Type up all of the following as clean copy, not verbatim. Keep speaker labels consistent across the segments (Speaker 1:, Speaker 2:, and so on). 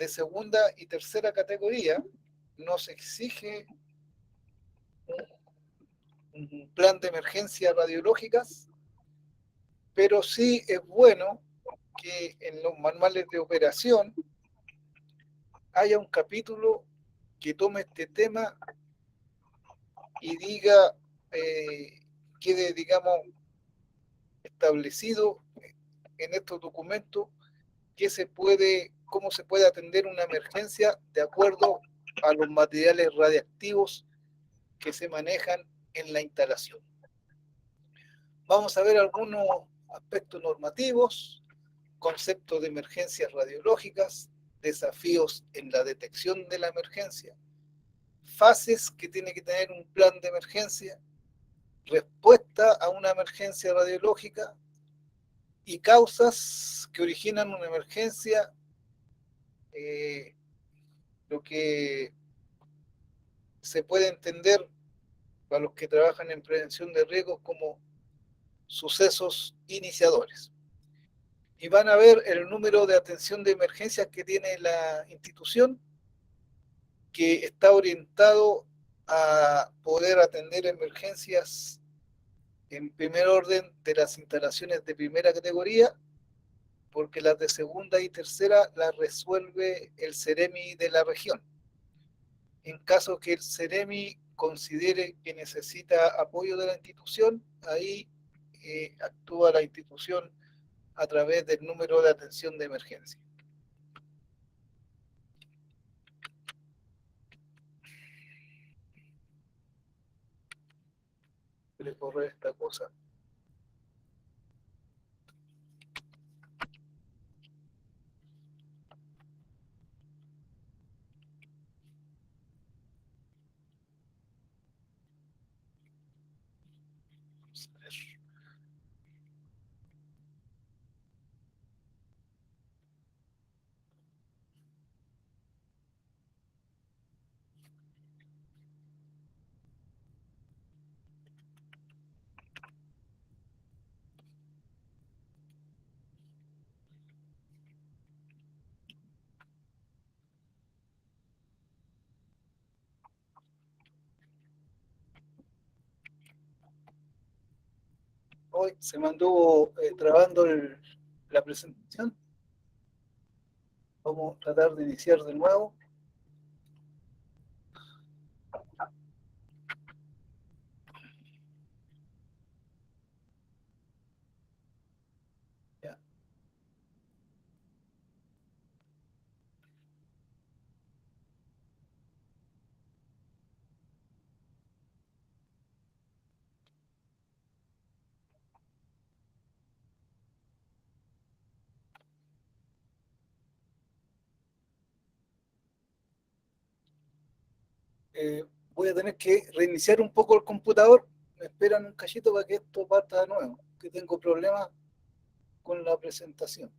Speaker 1: de segunda y tercera categoría no se exige un plan de emergencias radiológicas, pero sí es bueno que en los manuales de operación haya un capítulo que tome este tema y diga, quede, digamos, establecido en estos documentos cómo se puede atender una emergencia de acuerdo a los materiales radiactivos que se manejan en la instalación. Vamos a ver algunos aspectos normativos, conceptos de emergencias radiológicas, desafíos en la detección de la emergencia, fases que tiene que tener un plan de emergencia, respuesta a una emergencia radiológica y causas que originan una emergencia, eh, lo que se puede entender para los que trabajan en prevención de riesgos como sucesos iniciadores. Y van a ver el número de atención de emergencias que tiene la institución, que está orientado a poder atender emergencias en primer orden de las instalaciones de primera categoría, porque las de segunda y tercera las resuelve el CEREMI de la región. En caso que el CEREMI considere que necesita apoyo de la institución, ahí actúa la institución a través del número de atención de emergencia. Voy a correr esta cosa. Vamos a ver. Hoy se mantuvo trabando la presentación. Vamos a tratar de iniciar de nuevo. Ya. Voy a tener que reiniciar un poco el computador. Me esperan un cachito para que esto parta de nuevo, que tengo problemas con la presentación.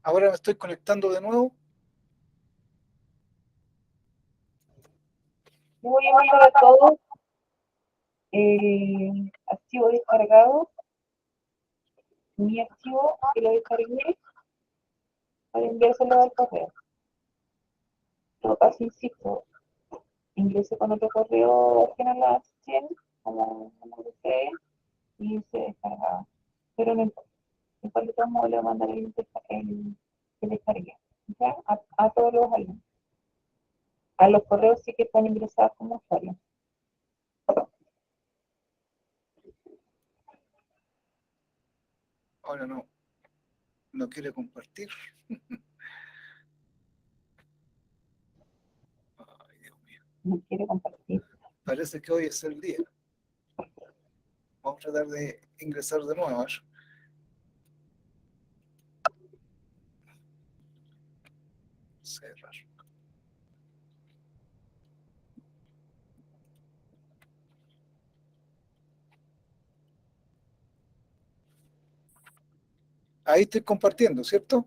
Speaker 1: Ahora me estoy conectando de nuevo.
Speaker 2: Voy a mandar a todos el archivo descargado, mi archivo que lo descargué para enviárselo al correo. En todo caso, insisto, ingresé con otro correo ajeno a la 100, como desee, y se descargaba. Pero no importa. Después de todos modos le voy a mandar el que descargué. ¿Ya? A todos los alumnos. A los correos sí que están ingresados como usuarios.
Speaker 1: Ahora no quiere compartir. Ay, Dios mío.
Speaker 2: No quiere compartir.
Speaker 1: Parece que hoy es el día. Vamos a tratar de ingresar de nuevo. Cerrar. Ahí estoy compartiendo, ¿cierto?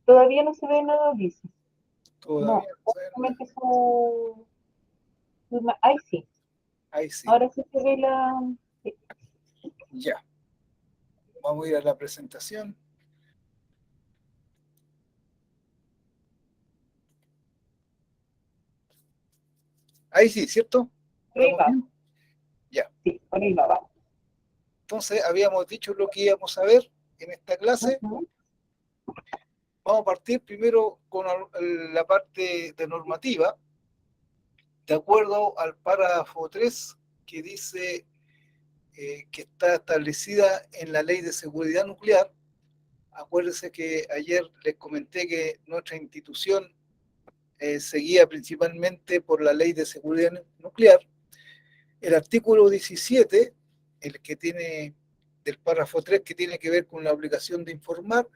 Speaker 2: Todavía no se ve nada, dice.
Speaker 1: Todavía
Speaker 2: No,
Speaker 1: no se ve nada.
Speaker 2: solamente ahí sí.
Speaker 1: Ahí sí.
Speaker 2: Ahora sí se ve la. Sí.
Speaker 1: Ya. Vamos a ir a la presentación. Ahí sí, ¿cierto?
Speaker 2: Por ahí
Speaker 1: ¿Estamos
Speaker 2: va.
Speaker 1: bien? Ya.
Speaker 2: Sí, por ahí va.
Speaker 1: Entonces, habíamos dicho lo que íbamos a ver en esta clase. Vamos a partir primero con la parte de normativa, de acuerdo al párrafo 3, que dice que está establecida en la Ley de Seguridad Nuclear. Acuérdense que ayer les comenté que nuestra institución seguía principalmente por la Ley de Seguridad Nuclear. El artículo 17, el que tiene del párrafo 3, que tiene que ver con la obligación de informar,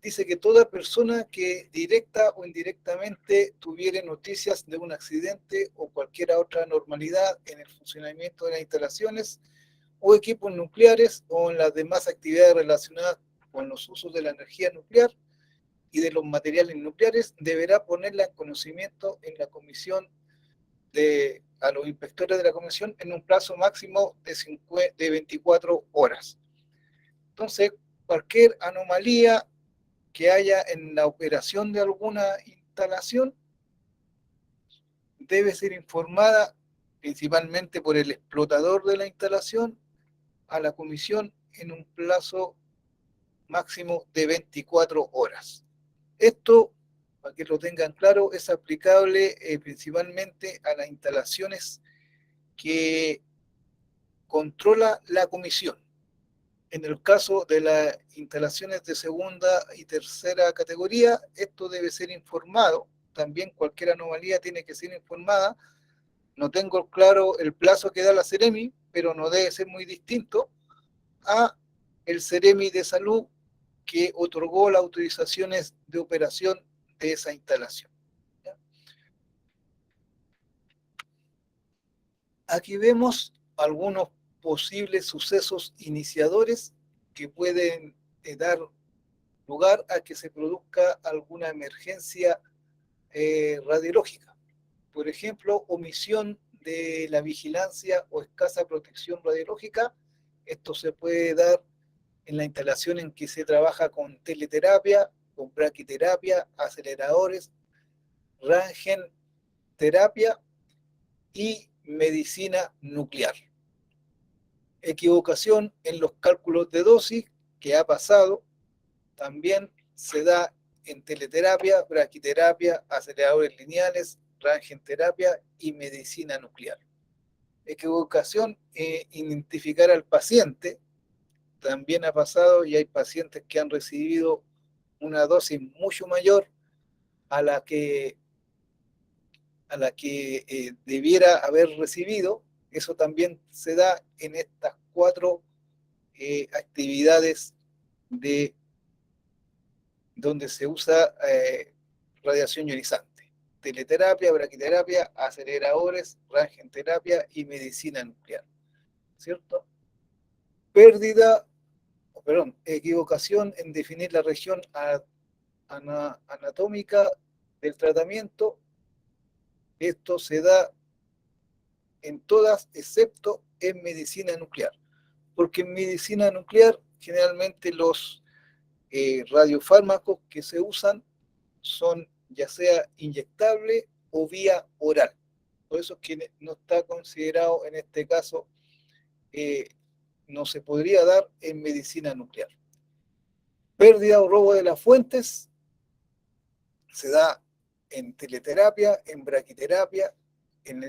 Speaker 1: dice que toda persona que directa o indirectamente tuviere noticias de un accidente o cualquier otra anormalidad en el funcionamiento de las instalaciones o equipos nucleares o en las demás actividades relacionadas con los usos de la energía nuclear y de los materiales nucleares, deberá ponerla en conocimiento en la comisión a los inspectores de la comisión en un plazo máximo de 24 horas. Entonces, cualquier anomalía que haya en la operación de alguna instalación debe ser informada principalmente por el explotador de la instalación a la comisión en un plazo máximo de 24 horas. Esto, para que lo tengan claro, es aplicable principalmente a las instalaciones que controla la comisión. En el caso de las instalaciones de segunda y tercera categoría, esto debe ser informado. También cualquier anomalía tiene que ser informada. No tengo claro el plazo que da la Ceremi, pero no debe ser muy distinto a el Ceremi de Salud que otorgó las autorizaciones de operación de esa instalación. Aquí vemos algunos posibles sucesos iniciadores que pueden dar lugar a que se produzca alguna emergencia radiológica. Por ejemplo, omisión de la vigilancia o escasa protección radiológica. Esto se puede dar en la instalación en que se trabaja con teleterapia, con braquiterapia, aceleradores, Rangen terapia y medicina nuclear. Equivocación en los cálculos de dosis que ha pasado, también se da en teleterapia, braquiterapia, aceleradores lineales, Rangen terapia y medicina nuclear. Equivocación identificar al paciente, también ha pasado y hay pacientes que han recibido una dosis mucho mayor a la que debiera haber recibido. Eso también se da en estas 4 actividades de donde se usa radiación ionizante: teleterapia, braquiterapia, aceleradores, rangenterapia y medicina nuclear, ¿cierto? Pérdida equivocación en definir la región anatómica del tratamiento. Esto se da en todas excepto en medicina nuclear, porque en medicina nuclear generalmente los radiofármacos que se usan son ya sea inyectable o vía oral. Por eso es que no está considerado en este caso, no se podría dar en medicina nuclear. Pérdida o robo de las fuentes se da en teleterapia, en braquiterapia, en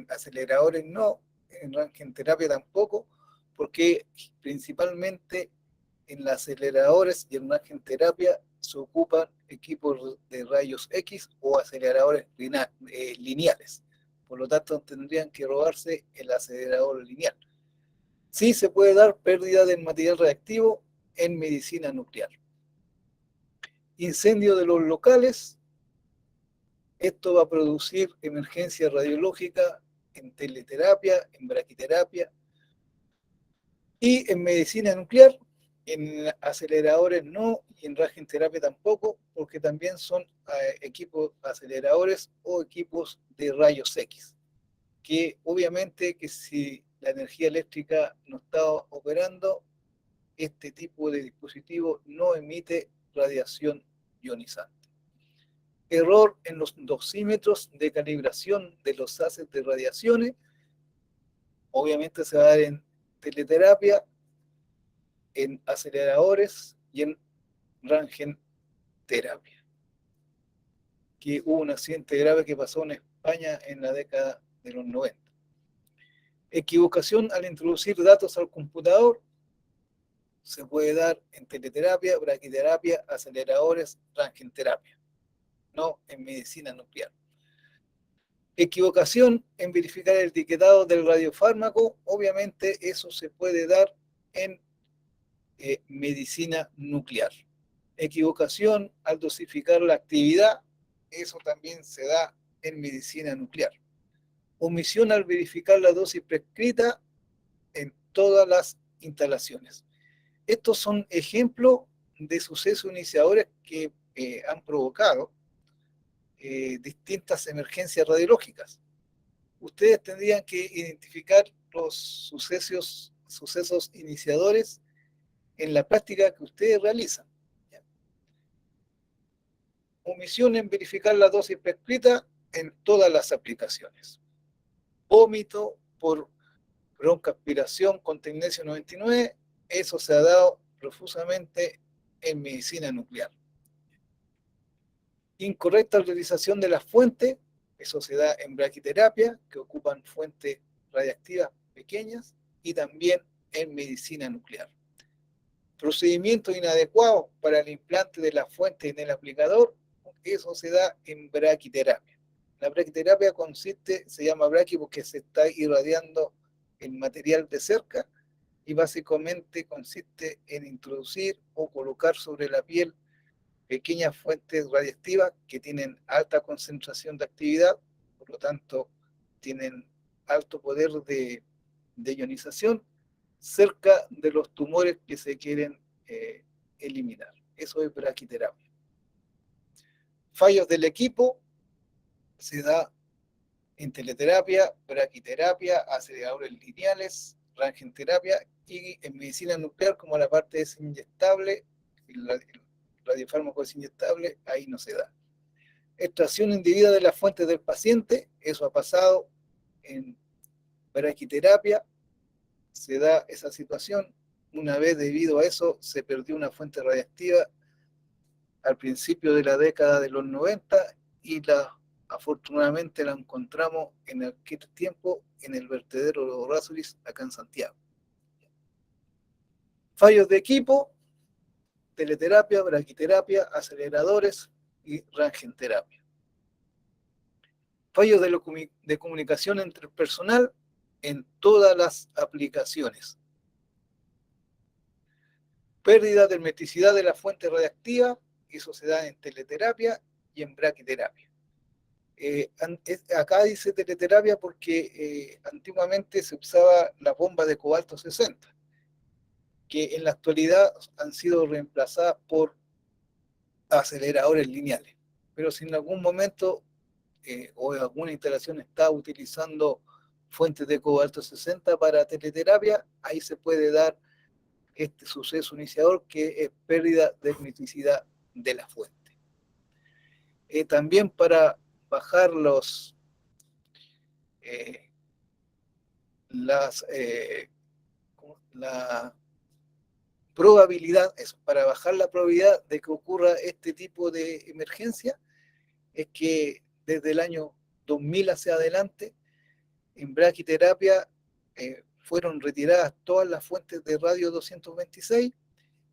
Speaker 1: aceleradores no, en rangenterapia tampoco, porque principalmente en los aceleradores y en rangenterapia se ocupan equipos de rayos X o aceleradores lineales. Por lo tanto, tendrían que robarse el acelerador lineal. Sí se puede dar pérdida del material reactivo en medicina nuclear. Incendio de los locales. Esto va a producir emergencia radiológica en teleterapia, en braquiterapia y en medicina nuclear. En aceleradores no y en radioterapia tampoco, porque también son equipos aceleradores o equipos de rayos X, que obviamente que si la energía eléctrica no está operando, este tipo de dispositivo no emite radiación ionizante. Error en los dosímetros de calibración de los haces de radiaciones, obviamente se va a dar en teleterapia, en aceleradores y en rangenterapia. Que hubo un accidente grave que pasó en España en la década de los 90. Equivocación al introducir datos al computador se puede dar en teleterapia, braquiterapia, aceleradores, rangenterapia, no en medicina nuclear. Equivocación en verificar el etiquetado del radiofármaco, obviamente eso se puede dar en medicina nuclear. Equivocación al dosificar la actividad, eso también se da en medicina nuclear. Omisión al verificar la dosis prescrita en todas las instalaciones. Estos son ejemplos de sucesos iniciadores que han provocado distintas emergencias radiológicas. Ustedes tendrían que identificar los sucesos iniciadores en la práctica que ustedes realizan. Omisión en verificar la dosis prescrita en todas las aplicaciones. Vómito por broncoaspiración con tecnecio 99, eso se ha dado profusamente en medicina nuclear. Incorrecta utilización de las fuentes, eso se da en braquiterapia, que ocupan fuentes radiactivas pequeñas, y también en medicina nuclear. Procedimientos inadecuados para el implante de la fuente en el aplicador, eso se da en braquiterapia. La braquiterapia se llama braqui porque se está irradiando el material de cerca y básicamente consiste en introducir o colocar sobre la piel pequeñas fuentes radiactivas que tienen alta concentración de actividad, por lo tanto tienen alto poder de ionización cerca de los tumores que se quieren eliminar. Eso es braquiterapia. Fallos del equipo se da en teleterapia, braquiterapia, aceleradores lineales, rangenterapia y en medicina nuclear, como la parte es inyectable, el radiofármaco es inyectable, ahí no se da. Extracción indebida de las fuentes del paciente, eso ha pasado en braquiterapia, se da esa situación. Una vez debido a eso se perdió una fuente radiactiva al principio de la década de los 90 y afortunadamente la encontramos en aquel tiempo en el vertedero de Errázuriz, acá en Santiago. Fallos de equipo, teleterapia, braquiterapia, aceleradores y rangenterapia. Fallos de comunicación entre el personal en todas las aplicaciones. Pérdida de hermeticidad de la fuente radiactiva, eso se da en teleterapia y en braquiterapia. Acá dice teleterapia porque antiguamente se usaba la bomba de cobalto 60. que en la actualidad han sido reemplazadas por aceleradores lineales. Pero si en algún momento o en alguna instalación está utilizando fuentes de cobalto 60 para teleterapia, ahí se puede dar este suceso iniciador que es pérdida de hermeticidad de la fuente. También para bajar la probabilidad, para bajar la probabilidad de que ocurra este tipo de emergencia, es que desde el año 2000 hacia adelante, en braquiterapia fueron retiradas todas las fuentes de radio 226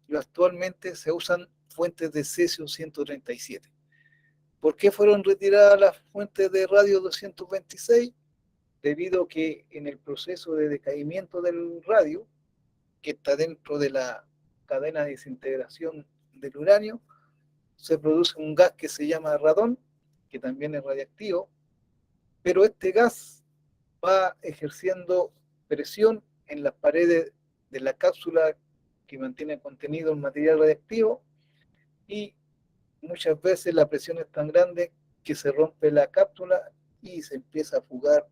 Speaker 1: y actualmente se usan fuentes de cesio 137. ¿Por qué fueron retiradas las fuentes de radio 226? Debido a que en el proceso de decaimiento del radio, que está dentro de la cadena de desintegración del uranio, se produce un gas que se llama radón, que también es radiactivo, pero este gas va ejerciendo presión en las paredes de la cápsula que mantiene contenido el material radiactivo y muchas veces la presión es tan grande que se rompe la cápsula y se empieza a fugar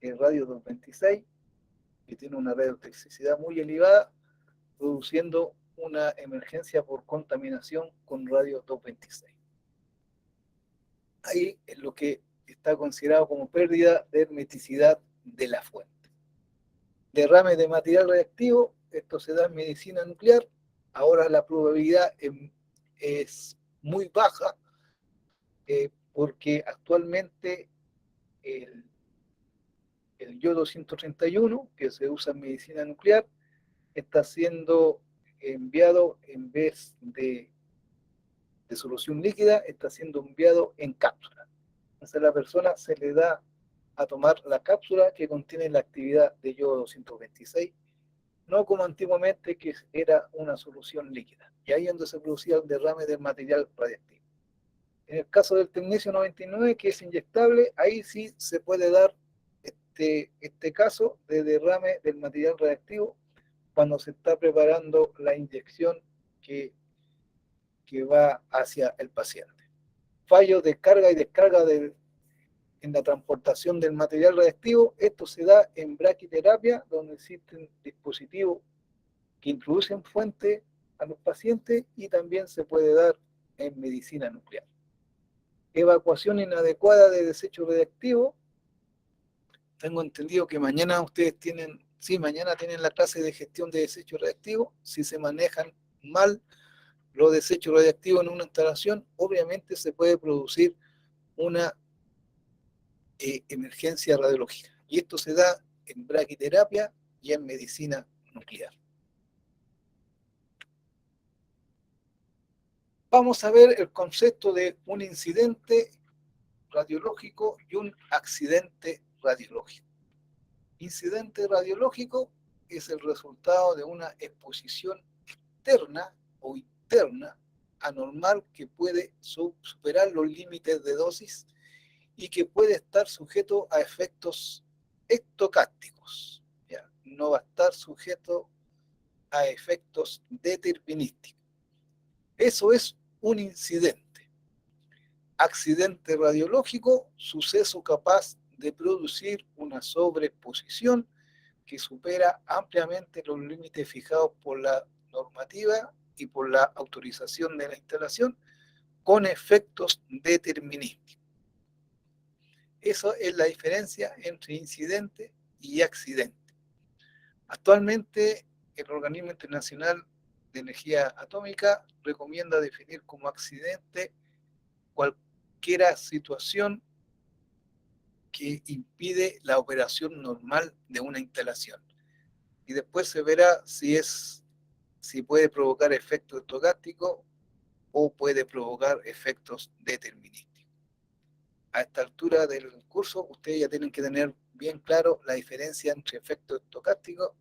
Speaker 1: el radio 226, que tiene una radiotoxicidad muy elevada, produciendo una emergencia por contaminación con radio 226. Ahí es lo que está considerado como pérdida de hermeticidad de la fuente. Derrame de material radiactivo, esto se da en medicina nuclear, ahora la probabilidad es muy baja porque actualmente el yodo 131, que se usa en medicina nuclear, está siendo enviado en vez de solución líquida, está siendo enviado en cápsula. Entonces a la persona se le da a tomar la cápsula que contiene la actividad de yodo 226, no como antiguamente que era una solución líquida. Y ahí es donde se producía el derrame del material radiactivo. En el caso del tecnesio 99, que es inyectable, ahí sí se puede dar este caso de derrame del material radiactivo cuando se está preparando la inyección que va hacia el paciente. Fallo de carga y descarga en la transportación del material radiactivo, esto se da en braquiterapia, donde existen dispositivos que introducen fuente a los pacientes y también se puede dar en medicina nuclear. Evacuación inadecuada de desechos radiactivos. Tengo entendido que mañana ustedes tienen, sí, mañana tienen la clase de gestión de desechos radiactivos. Si se manejan mal los desechos radiactivos en una instalación, obviamente se puede producir una emergencia radiológica. Y esto se da en braquiterapia y en medicina nuclear. Vamos a ver el concepto de un incidente radiológico y un accidente radiológico. Incidente radiológico es el resultado de una exposición externa o interna anormal que puede superar los límites de dosis y que puede estar sujeto a efectos estocásticos. ¿Ya? No va a estar sujeto a efectos determinísticos. Eso es un incidente. Accidente radiológico, suceso capaz de producir una sobreexposición que supera ampliamente los límites fijados por la normativa y por la autorización de la instalación con efectos determinísticos. Eso es la diferencia entre incidente y accidente. Actualmente, el Organismo Internacional de Energía Atómica recomienda definir como accidente cualquier situación que impide la operación normal de una instalación. Y después se verá si puede provocar efectos estocásticos o puede provocar efectos determinísticos. A esta altura del curso, ustedes ya tienen que tener bien claro la diferencia entre efectos estocásticos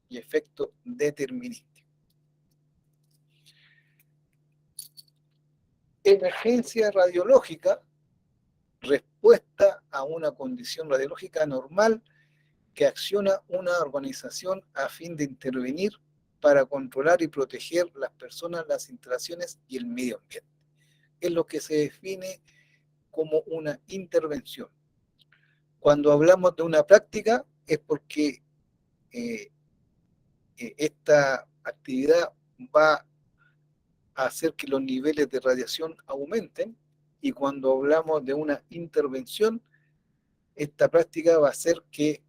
Speaker 1: y efectos determinísticos. Emergencia radiológica, respuesta a una condición radiológica normal que acciona una organización a fin de intervenir para controlar y proteger las personas, las instalaciones y el medio ambiente. Es lo que se define como una intervención. Cuando hablamos de una práctica es porque esta actividad va a hacer que los niveles de radiación aumenten, y cuando hablamos de una intervención, esta práctica va a hacer que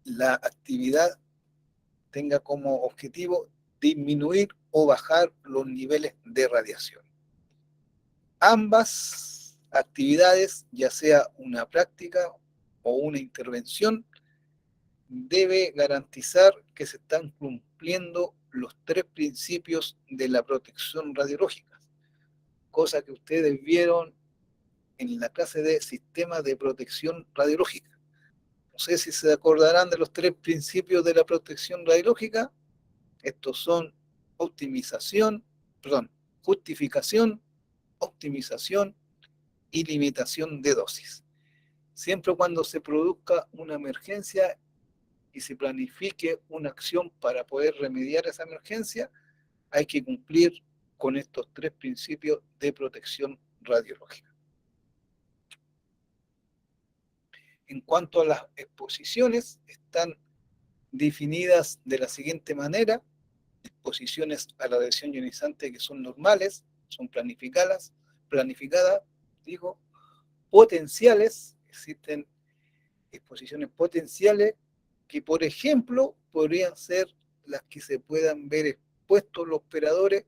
Speaker 1: la actividad tenga como objetivo disminuir o bajar los niveles de radiación. Ambas actividades, ya sea una práctica o una intervención, debe garantizar que se están cumpliendo los 3 principios de la protección radiológica, cosa que ustedes vieron en la clase de sistemas de protección radiológica. No sé si se acordarán de los 3 principios de la protección radiológica. Estos son justificación, optimización y limitación de dosis. Siempre cuando se produzca una emergencia y se planifique una acción para poder remediar esa emergencia, hay que cumplir con estos 3 principios de protección radiológica. En cuanto a las exposiciones, están definidas de la siguiente manera: exposiciones a la radiación ionizante que son normales, son planificadas, digo, potenciales, existen exposiciones potenciales que, por ejemplo, podrían ser las que se puedan ver expuestos los operadores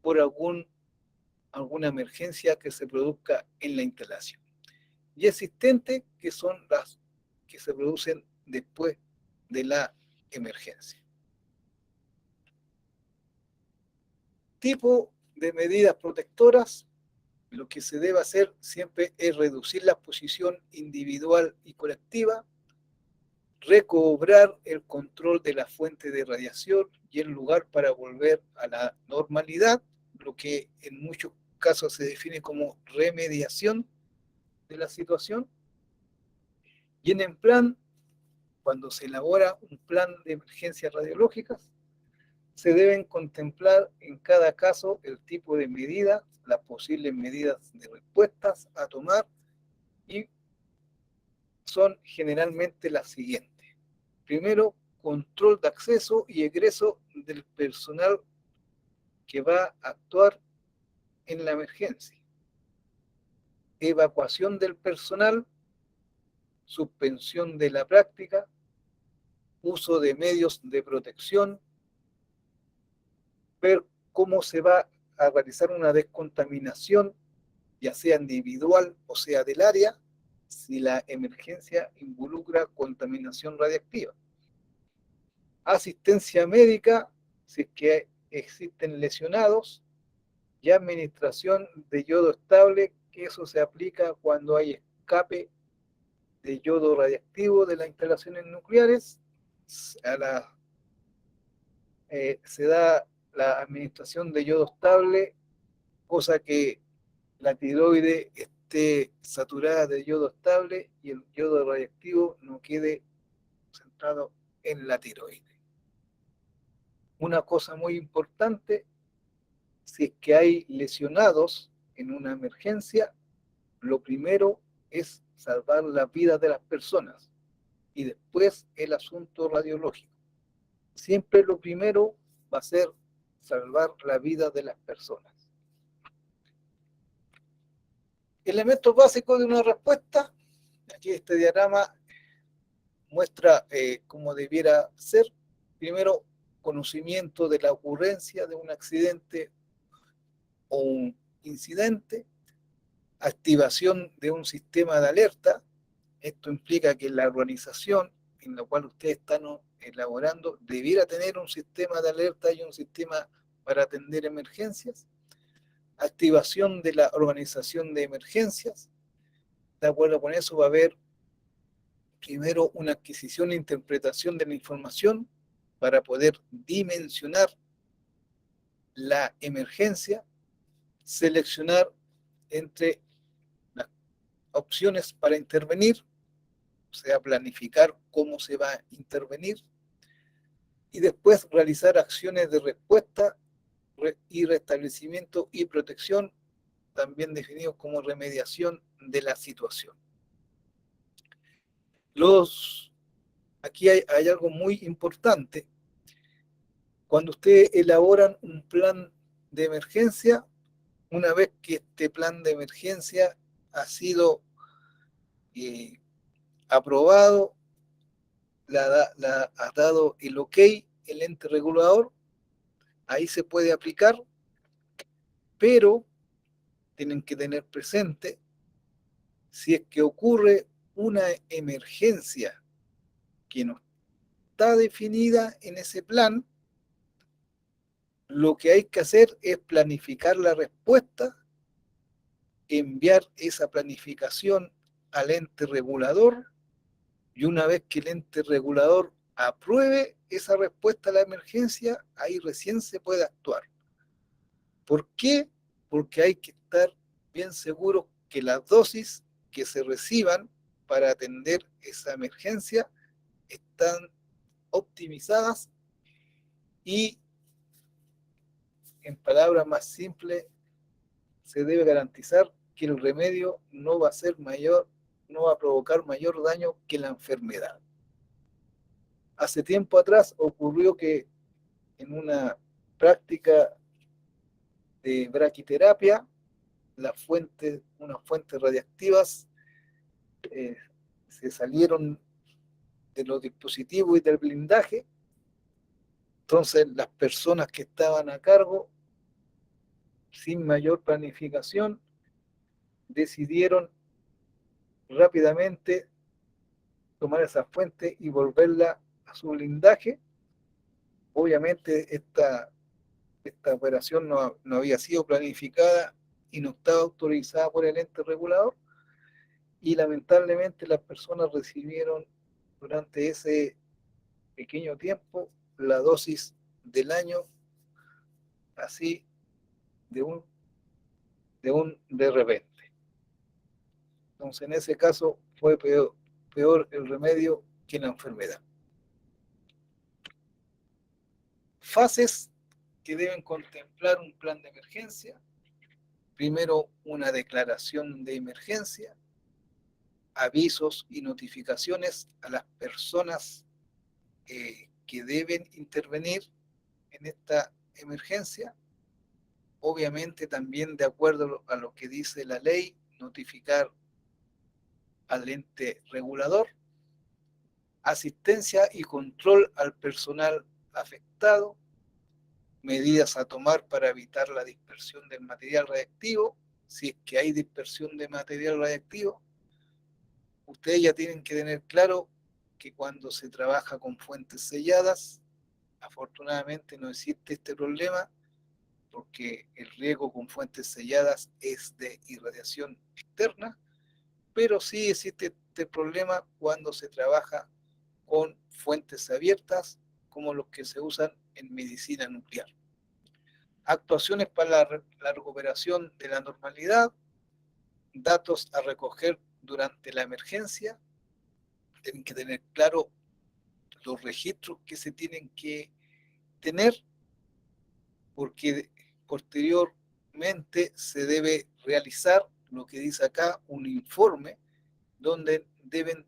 Speaker 1: por alguna emergencia que se produzca en la instalación. Y existentes, que son las que se producen después de la emergencia. Tipo de medidas protectoras: lo que se debe hacer siempre es reducir la exposición individual y colectiva, recobrar el control de la fuente de radiación y el lugar para volver a la normalidad, lo que en muchos casos se define como remediación de la situación. Y en el plan, cuando se elabora un plan de emergencias radiológicas, se deben contemplar en cada caso el tipo de medida, las posibles medidas de respuestas a tomar, y son generalmente las siguientes. Primero, control de acceso y egreso del personal que va a actuar en la emergencia. Evacuación del personal, suspensión de la práctica, uso de medios de protección, ver cómo se va a realizar una descontaminación, ya sea individual o sea del área, si la emergencia involucra contaminación radiactiva. Asistencia médica, si es que existen lesionados, y administración de yodo estable, que eso se aplica cuando hay escape de yodo radiactivo de las instalaciones nucleares. Se da la administración de yodo estable, cosa que la tiroide esté saturada de yodo estable y el yodo radiactivo no quede centrado en la tiroide. Una cosa muy importante: si es que hay lesionados en una emergencia, lo primero es salvar la vida de las personas y después el asunto radiológico. Siempre lo primero va a ser salvar la vida de las personas. Elementos básicos de una respuesta. Aquí este diagrama muestra cómo debiera ser. Primero, conocimiento de la ocurrencia de un accidente o un incidente. Activación de un sistema de alerta. Esto implica que la organización en la cual ustedes están elaborando debiera tener un sistema de alerta y un sistema para atender emergencias. Activación de la organización de emergencias. De acuerdo con eso va a haber primero una adquisición e interpretación de la información para poder dimensionar la emergencia, seleccionar entre las opciones para intervenir, o sea, planificar cómo se va a intervenir, y después realizar acciones de respuesta y restablecimiento y protección, también definidos como remediación de la situación. Aquí hay algo muy importante. Cuando ustedes elaboran un plan de emergencia, una vez que este plan de emergencia ha sido aprobado, ha dado el ok, el ente regulador, ahí se puede aplicar, pero tienen que tener presente, si es que ocurre una emergencia que no está definida en ese plan, lo que hay que hacer es planificar la respuesta, enviar esa planificación al ente regulador, y una vez que el ente regulador apruebe esa respuesta a la emergencia, ahí recién se puede actuar. ¿Por qué? Porque hay que estar bien seguros que las dosis que se reciban para atender esa emergencia están optimizadas y, en palabras más simples, se debe garantizar que el remedio no va a provocar mayor daño que la enfermedad. Hace tiempo atrás ocurrió que en una práctica de braquiterapia, unas fuentes radiactivas se salieron de los dispositivos y del blindaje. Entonces las personas que estaban a cargo, sin mayor planificación, decidieron rápidamente tomar esa fuente y volverla a su blindaje. Obviamente esta operación no había sido planificada y no estaba autorizada por el ente regulador, y lamentablemente las personas recibieron durante ese pequeño tiempo la dosis del año, así de repente. Entonces en ese caso fue peor el remedio que la enfermedad. Fases que deben contemplar un plan de emergencia. Primero, una declaración de emergencia, avisos y notificaciones a las personas que deben intervenir en esta emergencia. Obviamente también, de acuerdo a lo que dice la ley, notificar al ente regulador. Asistencia y control al personal afectado. Medidas a tomar para evitar la dispersión del material radiactivo. Si es que hay dispersión de material radiactivo, ustedes ya tienen que tener claro que cuando se trabaja con fuentes selladas, afortunadamente no existe este problema, porque el riesgo con fuentes selladas es de irradiación externa, pero sí existe este problema cuando se trabaja con fuentes abiertas, como los que se usan en medicina nuclear. Actuaciones para la recuperación de la normalidad, datos a recoger durante la emergencia. Tienen que tener claro los registros que se tienen que tener, porque posteriormente se debe realizar lo que dice acá, un informe donde deben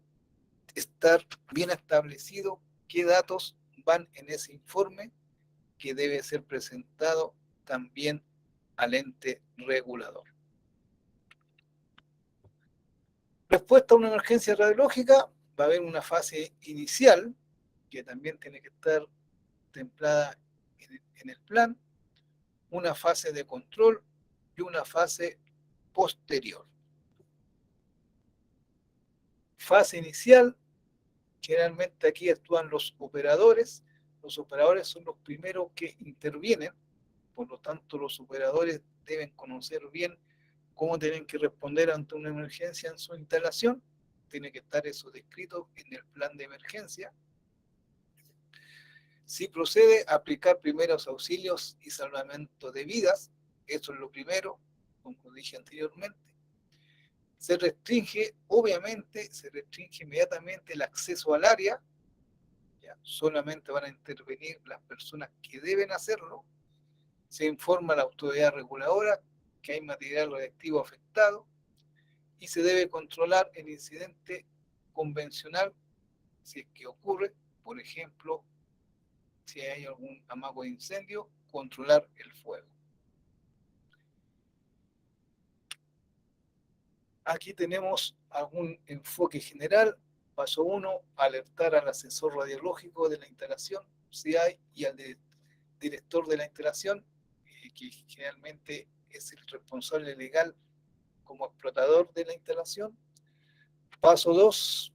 Speaker 1: estar bien establecidos qué datos van en ese informe, que debe ser presentado también al ente regulador. Respuesta a una emergencia radiológica: va a haber una fase inicial que también tiene que estar contemplada en el plan, una fase de control y una fase posterior. Fase inicial: generalmente aquí actúan los operadores. Los operadores son los primeros que intervienen, por lo tanto los operadores deben conocer bien cómo tienen que responder ante una emergencia en su instalación. Tiene que estar eso descrito en el plan de emergencia. Si procede a aplicar primeros auxilios y salvamento de vidas, eso es lo primero, como dije anteriormente. Se restringe inmediatamente el acceso al área, ¿ya? Solamente van a intervenir las personas que deben hacerlo. Se informa a la autoridad reguladora que hay material radiactivo afectado y se debe controlar el incidente convencional si es que ocurre, por ejemplo, si hay algún amago de incendio, controlar el fuego. Aquí tenemos algún enfoque general. Paso 1, alertar al asesor radiológico de la instalación, si hay, y al director de la instalación, que generalmente es el responsable legal como explotador de la instalación. Paso 2,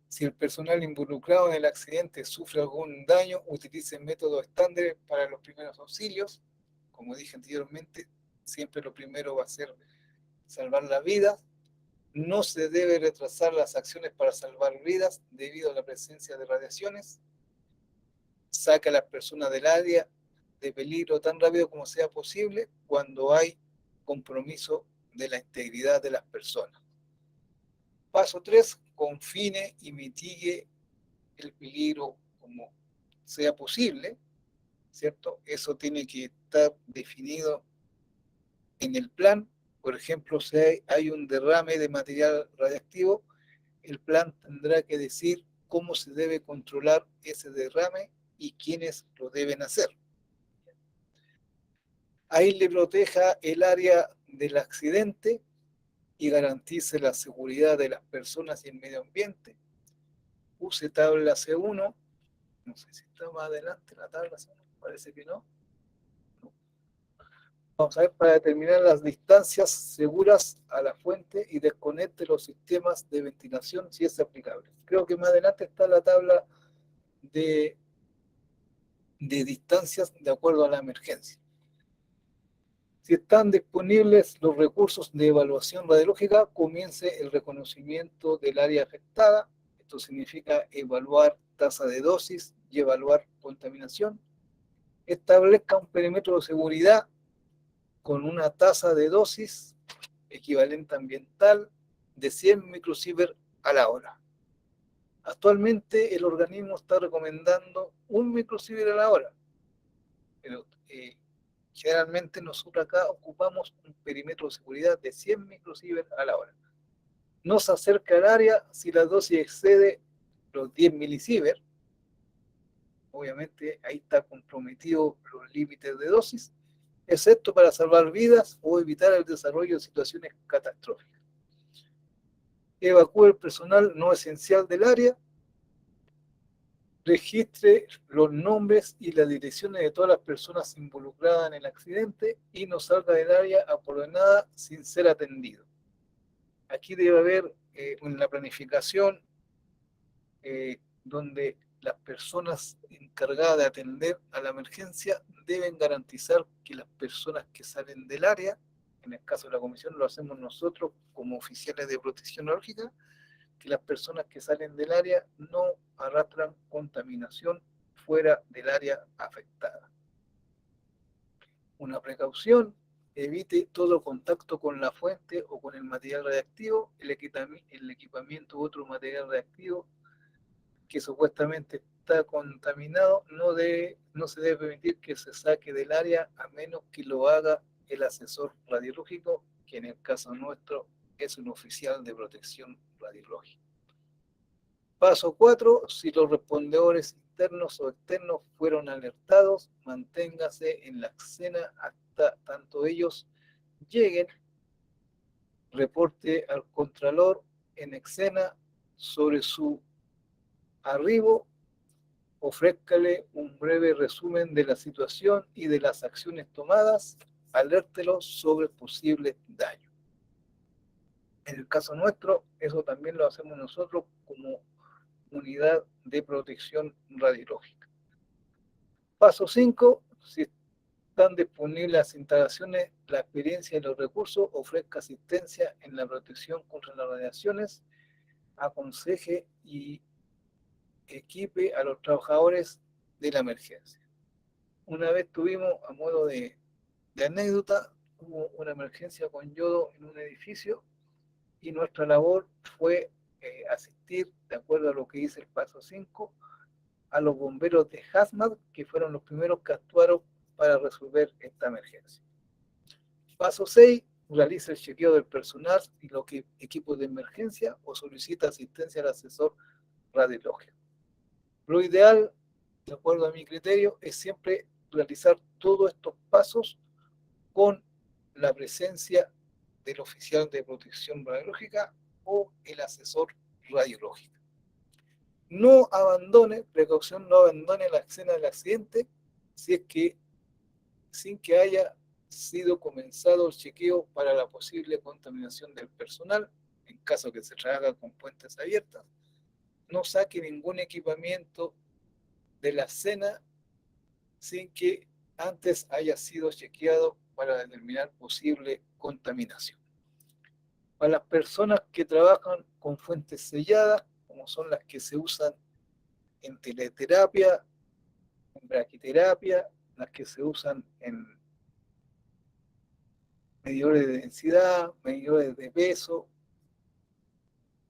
Speaker 1: si el personal involucrado en el accidente sufre algún daño, utilice métodos estándares para los primeros auxilios. Como dije anteriormente, siempre lo primero va a ser salvar la vida. No se debe retrasar las acciones para salvar vidas debido a la presencia de radiaciones. Saca a las personas del área de peligro tan rápido como sea posible cuando hay compromiso de la integridad de las personas. Paso 3, confine y mitigue el peligro como sea posible, ¿cierto? Eso tiene que estar definido en el plan. Por ejemplo, si hay un derrame de material radiactivo, el plan tendrá que decir cómo se debe controlar ese derrame y quiénes lo deben hacer. Ahí le proteja el área del accidente y garantice la seguridad de las personas y el medio ambiente. Use tabla C1. No sé si está más adelante la tabla C1, parece que no. Vamos a ver, para determinar las distancias seguras a la fuente y desconecte los sistemas de ventilación si es aplicable. Creo que más adelante está la tabla de distancias de acuerdo a la emergencia. Si están disponibles los recursos de evaluación radiológica, comience el reconocimiento del área afectada. Esto significa evaluar tasa de dosis y evaluar contaminación. Establezca un perímetro de seguridad con una tasa de dosis equivalente ambiental de 100 microsievert a la hora. Actualmente el organismo está recomendando 1 microsievert a la hora, pero generalmente nosotros acá ocupamos un perímetro de seguridad de 100 microsievert a la hora. No se acerca al área si la dosis excede los 10 milisievert. Obviamente ahí está comprometido los límites de dosis, excepto para salvar vidas o evitar el desarrollo de situaciones catastróficas. Evacúe el personal no esencial del área. Registre los nombres y las direcciones de todas las personas involucradas en el accidente y no salga del área apordenada sin ser atendido. Aquí debe haber una planificación donde las personas encargadas de atender a la emergencia deben garantizar que las personas que salen del área, en el caso de la comisión lo hacemos nosotros como oficiales de protección biológica, que las personas que salen del área no arrastran contaminación fuera del área afectada. Una precaución: evite todo contacto con la fuente o con el material radiactivo. El equipamiento u otro material radiactivo que supuestamente está contaminado no se debe permitir que se saque del área a menos que lo haga el asesor radiológico, que en el caso nuestro es un oficial de protección radiológica. Paso 4, si los respondedores internos o externos fueron alertados, manténgase en la escena hasta tanto ellos lleguen. Reporte al contralor en escena sobre su arribo. Ofrézcale un breve resumen de la situación y de las acciones tomadas. Alértelos sobre posibles daños. En el caso nuestro, eso también lo hacemos nosotros como unidad de protección radiológica. Paso 5, si están disponibles las instalaciones, la experiencia y los recursos, ofrezca asistencia en la protección contra las radiaciones, aconseje y equipe a los trabajadores de la emergencia. Una vez tuvimos, a modo de anécdota, hubo una emergencia con yodo en un edificio y nuestra labor fue asistir de acuerdo acuerdo a lo que dice el paso 5, a los bomberos de Hazmat, que fueron los primeros que actuaron para resolver esta emergencia. Paso 6, realiza el chequeo del personal y los equipos de emergencia o solicita asistencia al asesor radiológico. Lo ideal, de acuerdo a mi criterio, es siempre realizar todos estos pasos con la presencia del oficial de protección radiológica o el asesor radiológico. No abandone, precaución, no abandone la escena del accidente si es que sin que haya sido comenzado el chequeo para la posible contaminación del personal, en caso que se haga con puertas abiertas. No saque ningún equipamiento de la escena sin que antes haya sido chequeado para determinar posible contaminación. Para las personas que trabajan con fuentes selladas, como son las que se usan en teleterapia, en braquiterapia, las que se usan en medidores de densidad, medidores de peso,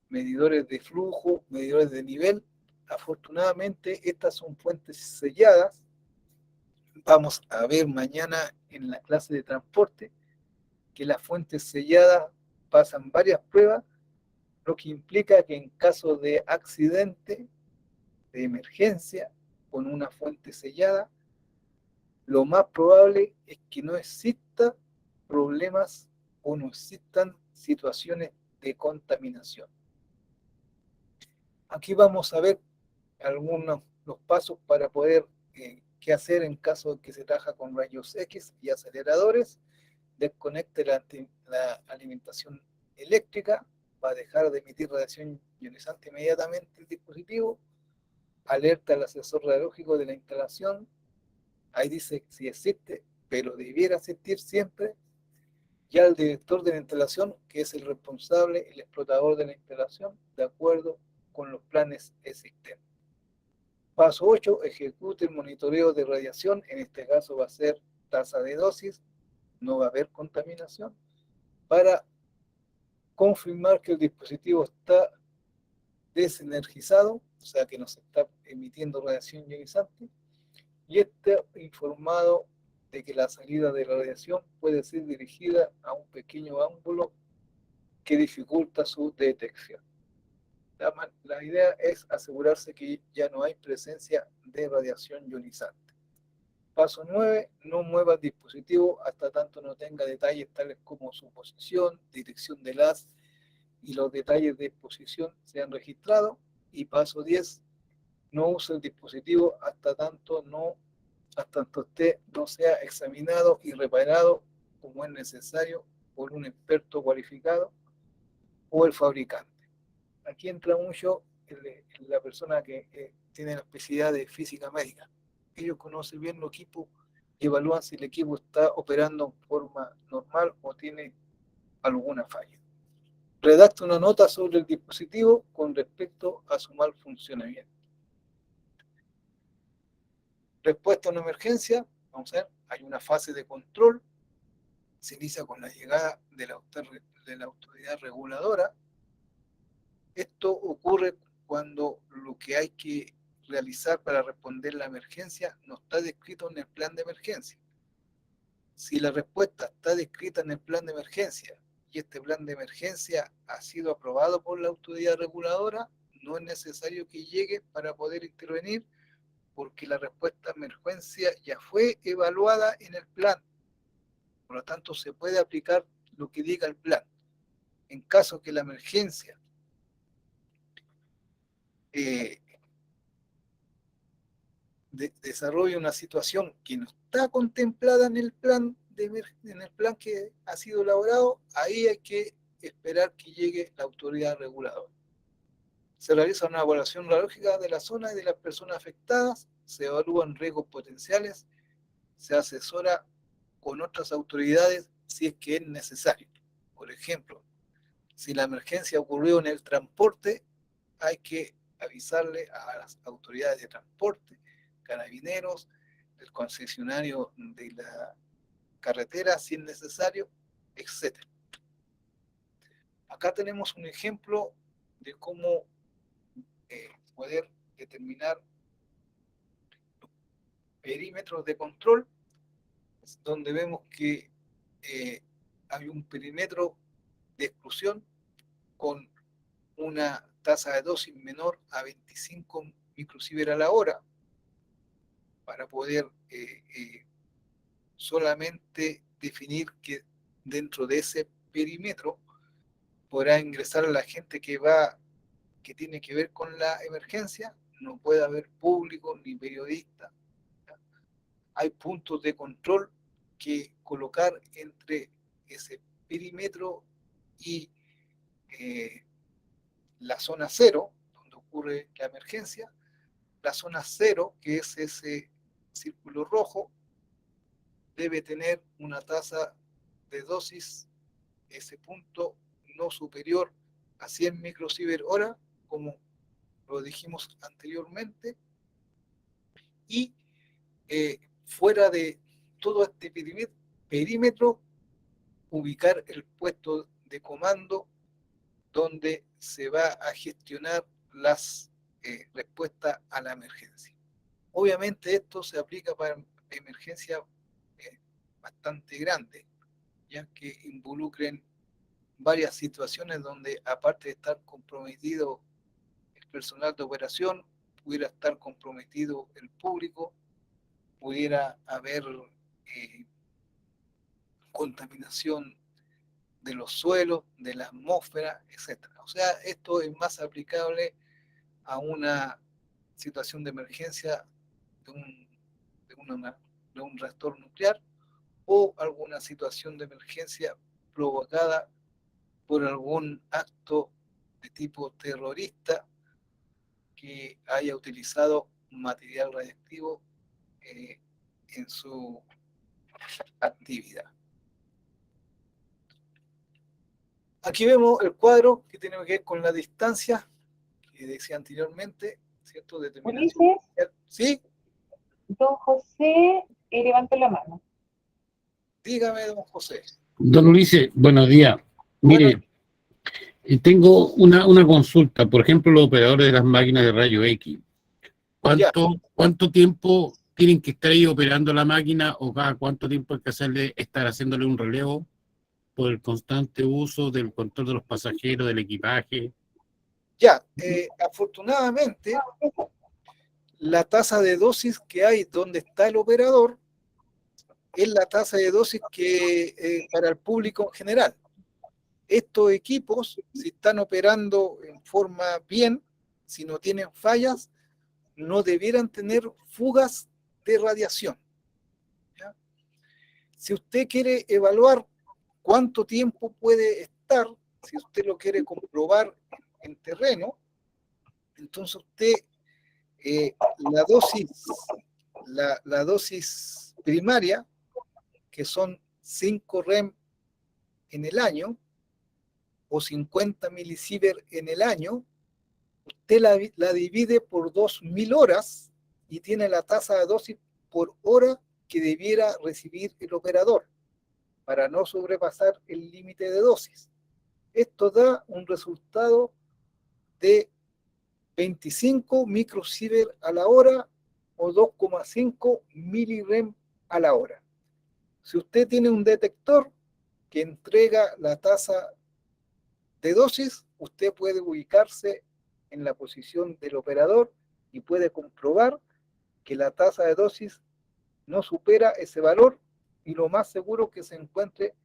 Speaker 1: medidores de flujo, medidores de nivel. Afortunadamente, estas son fuentes selladas. Vamos a ver mañana en la clase de transporte que las fuentes selladas pasan varias pruebas, lo que implica que en caso de accidente, de emergencia, con una fuente sellada, lo más probable es que no exista problemas o no existan situaciones de contaminación. Aquí vamos a ver algunos los pasos para poder qué hacer en caso de que se trabaja con rayos X y aceleradores. Desconecte la alimentación eléctrica, va a dejar de emitir radiación ionizante inmediatamente el dispositivo, alerta al asesor radiológico de la instalación, ahí dice si existe, pero debiera existir siempre, y al director de la instalación, que es el responsable, el explotador de la instalación, de acuerdo con los planes existentes. Paso 8, ejecute el monitoreo de radiación, en este caso va a ser tasa de dosis, no va a haber contaminación, para confirmar que el dispositivo está desenergizado, o sea que no se está emitiendo radiación ionizante, y está informado de que la salida de la radiación puede ser dirigida a un pequeño ángulo que dificulta su detección. La idea es asegurarse que ya no hay presencia de radiación ionizante. Paso 9, no mueva el dispositivo hasta tanto no tenga detalles tales como su posición, dirección del haz y los detalles de exposición sean registrados. Y paso 10, no use el dispositivo hasta tanto usted no sea examinado y reparado como es necesario por un experto cualificado o el fabricante. Aquí entra mucho la persona que tiene la especialidad de física médica. Ellos conocen bien los equipos y evalúan si el equipo está operando en forma normal o tiene alguna falla. Redacta una nota sobre el dispositivo con respecto a su mal funcionamiento. Respuesta a una emergencia, vamos a ver, hay una fase de control, se inicia con la llegada de la autoridad reguladora. Esto ocurre cuando lo que hay que realizar para responder la emergencia no está descrito en el plan de emergencia. Si la respuesta está descrita en el plan de emergencia y este plan de emergencia ha sido aprobado por la autoridad reguladora, no es necesario que llegue para poder intervenir porque la respuesta a emergencia ya fue evaluada en el plan. Por lo tanto, se puede aplicar lo que diga el plan. En caso que la emergencia desarrolle una situación que no está contemplada en el plan que ha sido elaborado, ahí hay que esperar que llegue la autoridad reguladora. Se realiza una evaluación radiológica de la zona y de las personas afectadas, se evalúan riesgos potenciales, se asesora con otras autoridades si es que es necesario. Por ejemplo, si la emergencia ocurrió en el transporte, hay que avisarle a las autoridades de transporte, carabineros, el concesionario de la carretera si es necesario, etc. Acá tenemos un ejemplo de cómo poder determinar perímetros de control, donde vemos que hay un perímetro de exclusión con una tasa de dosis menor a 25 microsievert a la hora, para poder solamente definir que dentro de ese perímetro podrá ingresar a la gente que tiene que ver con la emergencia, no puede haber público ni periodista. Hay puntos de control que colocar entre ese perímetro y la zona cero, donde ocurre la emergencia. La zona cero, que es ese círculo rojo, debe tener una tasa de dosis, ese punto no superior a 100 microsievert hora, como lo dijimos anteriormente, y fuera de todo este perímetro, ubicar el puesto de comando donde se va a gestionar las respuestas a la emergencia. Obviamente esto se aplica para emergencias bastante grandes, ya que involucren varias situaciones donde, aparte de estar comprometido el personal de operación, pudiera estar comprometido el público, pudiera haber contaminación de los suelos, de la atmósfera, etc. O sea, esto es más aplicable a una situación de emergencia de un reactor nuclear, o alguna situación de emergencia provocada por algún acto de tipo terrorista que haya utilizado material radiactivo en su actividad. Aquí vemos el cuadro que tiene que ver con la distancia que decía anteriormente, ¿cierto? Determinación.
Speaker 2: Ulises,
Speaker 1: ¿Sí?
Speaker 2: don José, levante la mano.
Speaker 1: Dígame, don José.
Speaker 3: Don Ulises, buenos días. Mire, tengo una consulta. Por ejemplo, los operadores de las máquinas de rayo X. ¿Cuánto tiempo tienen que estar ahí operando la máquina, o cada cuánto tiempo hay que estar haciéndole un relevo por el constante uso del control de los pasajeros, del equipaje?
Speaker 1: Afortunadamente, la tasa de dosis que hay donde está el operador es la tasa de dosis que para el público en general. Estos equipos, si están operando en forma bien, si no tienen fallas, no debieran tener fugas de radiación. ¿Ya? Si usted quiere evaluar cuánto tiempo puede estar, si usted lo quiere comprobar en terreno, entonces usted la dosis primaria, que son 5 REM en el año, o 50 milisievert en el año, usted la divide por 2000 horas y tiene la tasa de dosis por hora que debiera recibir el operador para no sobrepasar el límite de dosis. Esto da un resultado de 25 microsievert a la hora o 2,5 milirem a la hora. Si usted tiene un detector que entrega la tasa de dosis, usted puede ubicarse en la posición del operador y puede comprobar que la tasa de dosis no supera ese valor, y lo más seguro que se encuentre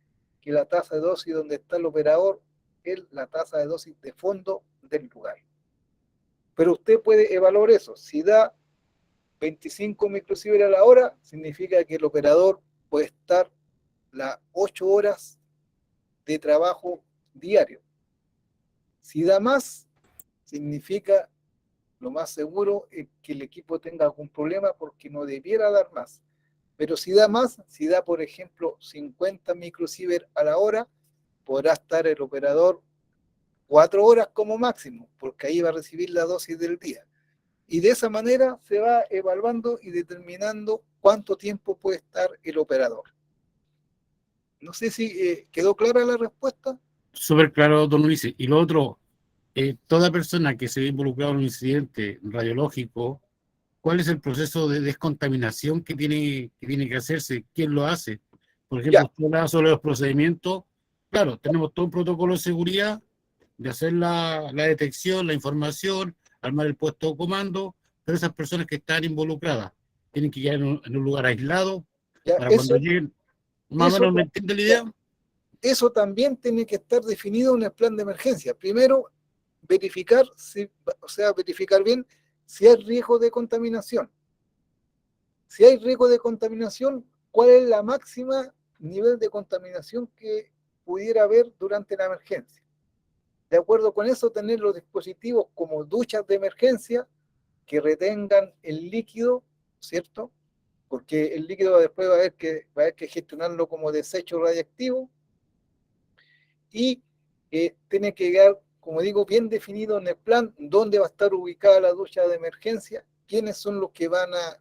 Speaker 1: que la tasa de dosis donde está el operador es la tasa de dosis de fondo del lugar. Pero usted puede evaluar eso. Si da 25 microsievert a la hora, significa que el operador puede estar las 8 horas de trabajo diario. Si da más, significa, lo más seguro es que el equipo tenga algún problema, porque no debiera dar más. Pero si da más, si da, por ejemplo, 50 microsievert a la hora, podrá estar el operador 4 horas como máximo, porque ahí va a recibir la dosis del día. Y de esa manera se va evaluando y determinando cuánto tiempo puede estar el operador. No sé si quedó clara la respuesta.
Speaker 3: Súper claro, don Ulises. Y lo otro, toda persona que se ve involucrada en un incidente radiológico, ¿cuál es el proceso de descontaminación que tiene que hacerse? ¿Quién lo hace? Por ejemplo,
Speaker 1: Ya,
Speaker 3: usted hablaba sobre los procedimientos. Claro, tenemos todo un protocolo de seguridad de hacer la detección, la información, armar el puesto de comando, pero esas personas que están involucradas tienen que quedar en un lugar aislado
Speaker 1: ya,
Speaker 3: para cuando lleguen. ¿Más o
Speaker 1: eso,
Speaker 3: menos me entiende la
Speaker 1: ya,
Speaker 3: idea?
Speaker 1: eso también tiene que estar definido en el plan de emergencia. Primero, verificar, o sea, verificar bien si hay riesgo de contaminación. Si hay riesgo de contaminación, ¿cuál es la máxima nivel de contaminación que pudiera haber durante la emergencia? De acuerdo con eso, tener los dispositivos como duchas de emergencia que retengan el líquido, ¿cierto? Porque el líquido después va a haber que gestionarlo como desecho radiactivo y tiene que quedar, como digo, bien definido en el plan dónde va a estar ubicada la ducha de emergencia, quiénes son los que van a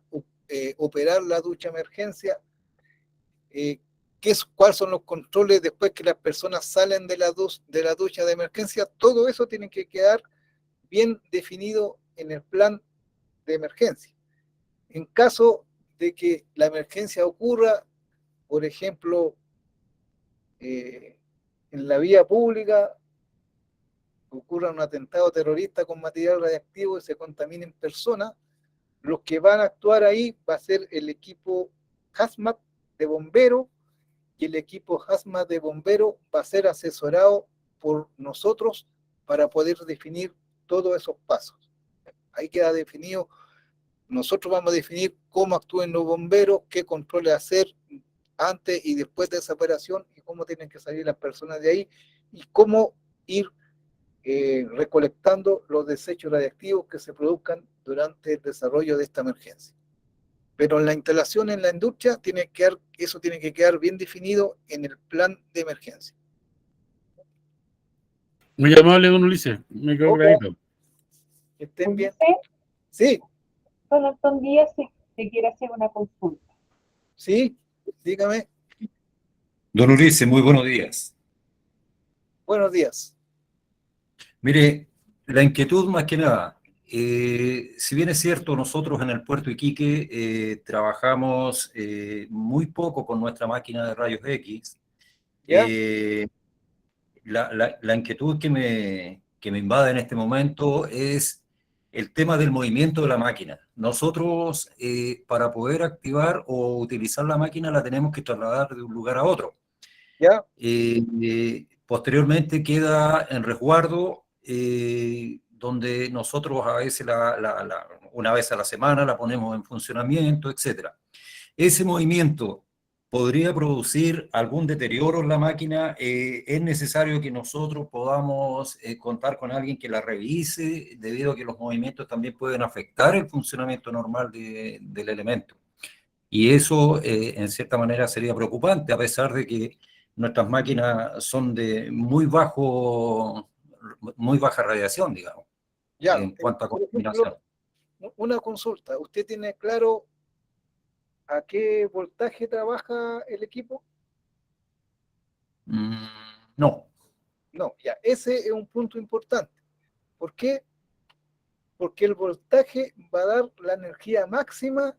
Speaker 1: operar la ducha de emergencia, eh, cuáles son los controles después que las personas salen de la ducha de emergencia. Todo eso tiene que quedar bien definido en el plan de emergencia. En caso de que la emergencia ocurra, por ejemplo, en la vía pública, ocurra un atentado terrorista con material radiactivo y se contaminen personas, los que van a actuar ahí va a ser el equipo HAZMAT de bomberos, y el equipo HAZMAT de bomberos va a ser asesorado por nosotros para poder definir todos esos pasos. Ahí queda definido. Nosotros vamos a definir cómo actúen los bomberos, qué controles hacer antes y después de esa operación, y cómo tienen que salir las personas de ahí, y cómo ir recolectando los desechos radiactivos que se produzcan durante el desarrollo de esta emergencia. Pero en la instalación en la industria, eso tiene que quedar bien definido en el plan de emergencia.
Speaker 3: Muy amable, don Ulises. Me quedó
Speaker 1: Ok,
Speaker 3: clarito.
Speaker 1: que estén bien.
Speaker 2: Ulises,
Speaker 1: Sí,
Speaker 2: don Antón Díaz se quiere hacer una consulta.
Speaker 1: sí, dígame.
Speaker 4: Don Ulises, muy buenos días.
Speaker 1: Buenos días.
Speaker 4: Mire, la inquietud más que nada, si bien es cierto, nosotros en el puerto Iquique trabajamos muy poco con nuestra máquina de rayos X,
Speaker 1: ¿Ya?
Speaker 4: la inquietud que me invade en este momento es el tema del movimiento de la máquina. Nosotros, para poder activar o utilizar la máquina, la tenemos que trasladar de un lugar a otro.
Speaker 1: ¿Ya?
Speaker 4: Posteriormente queda en resguardo, donde nosotros a veces una vez a la semana la ponemos en funcionamiento, etc. Ese movimiento podría producir algún deterioro en la máquina. Es necesario que nosotros podamos contar con alguien que la revise, debido a que los movimientos también pueden afectar el funcionamiento normal del elemento. Y eso, en cierta manera, sería preocupante, a pesar de que nuestras máquinas son de muy baja radiación, digamos,
Speaker 1: Ya.
Speaker 4: en cuanto a
Speaker 1: Por ejemplo,
Speaker 4: contaminación.
Speaker 1: una consulta. ¿Usted tiene claro a qué voltaje trabaja el equipo?
Speaker 4: No.
Speaker 1: No, ya. Ese es un punto importante. ¿Por qué? Porque el voltaje va a dar la energía máxima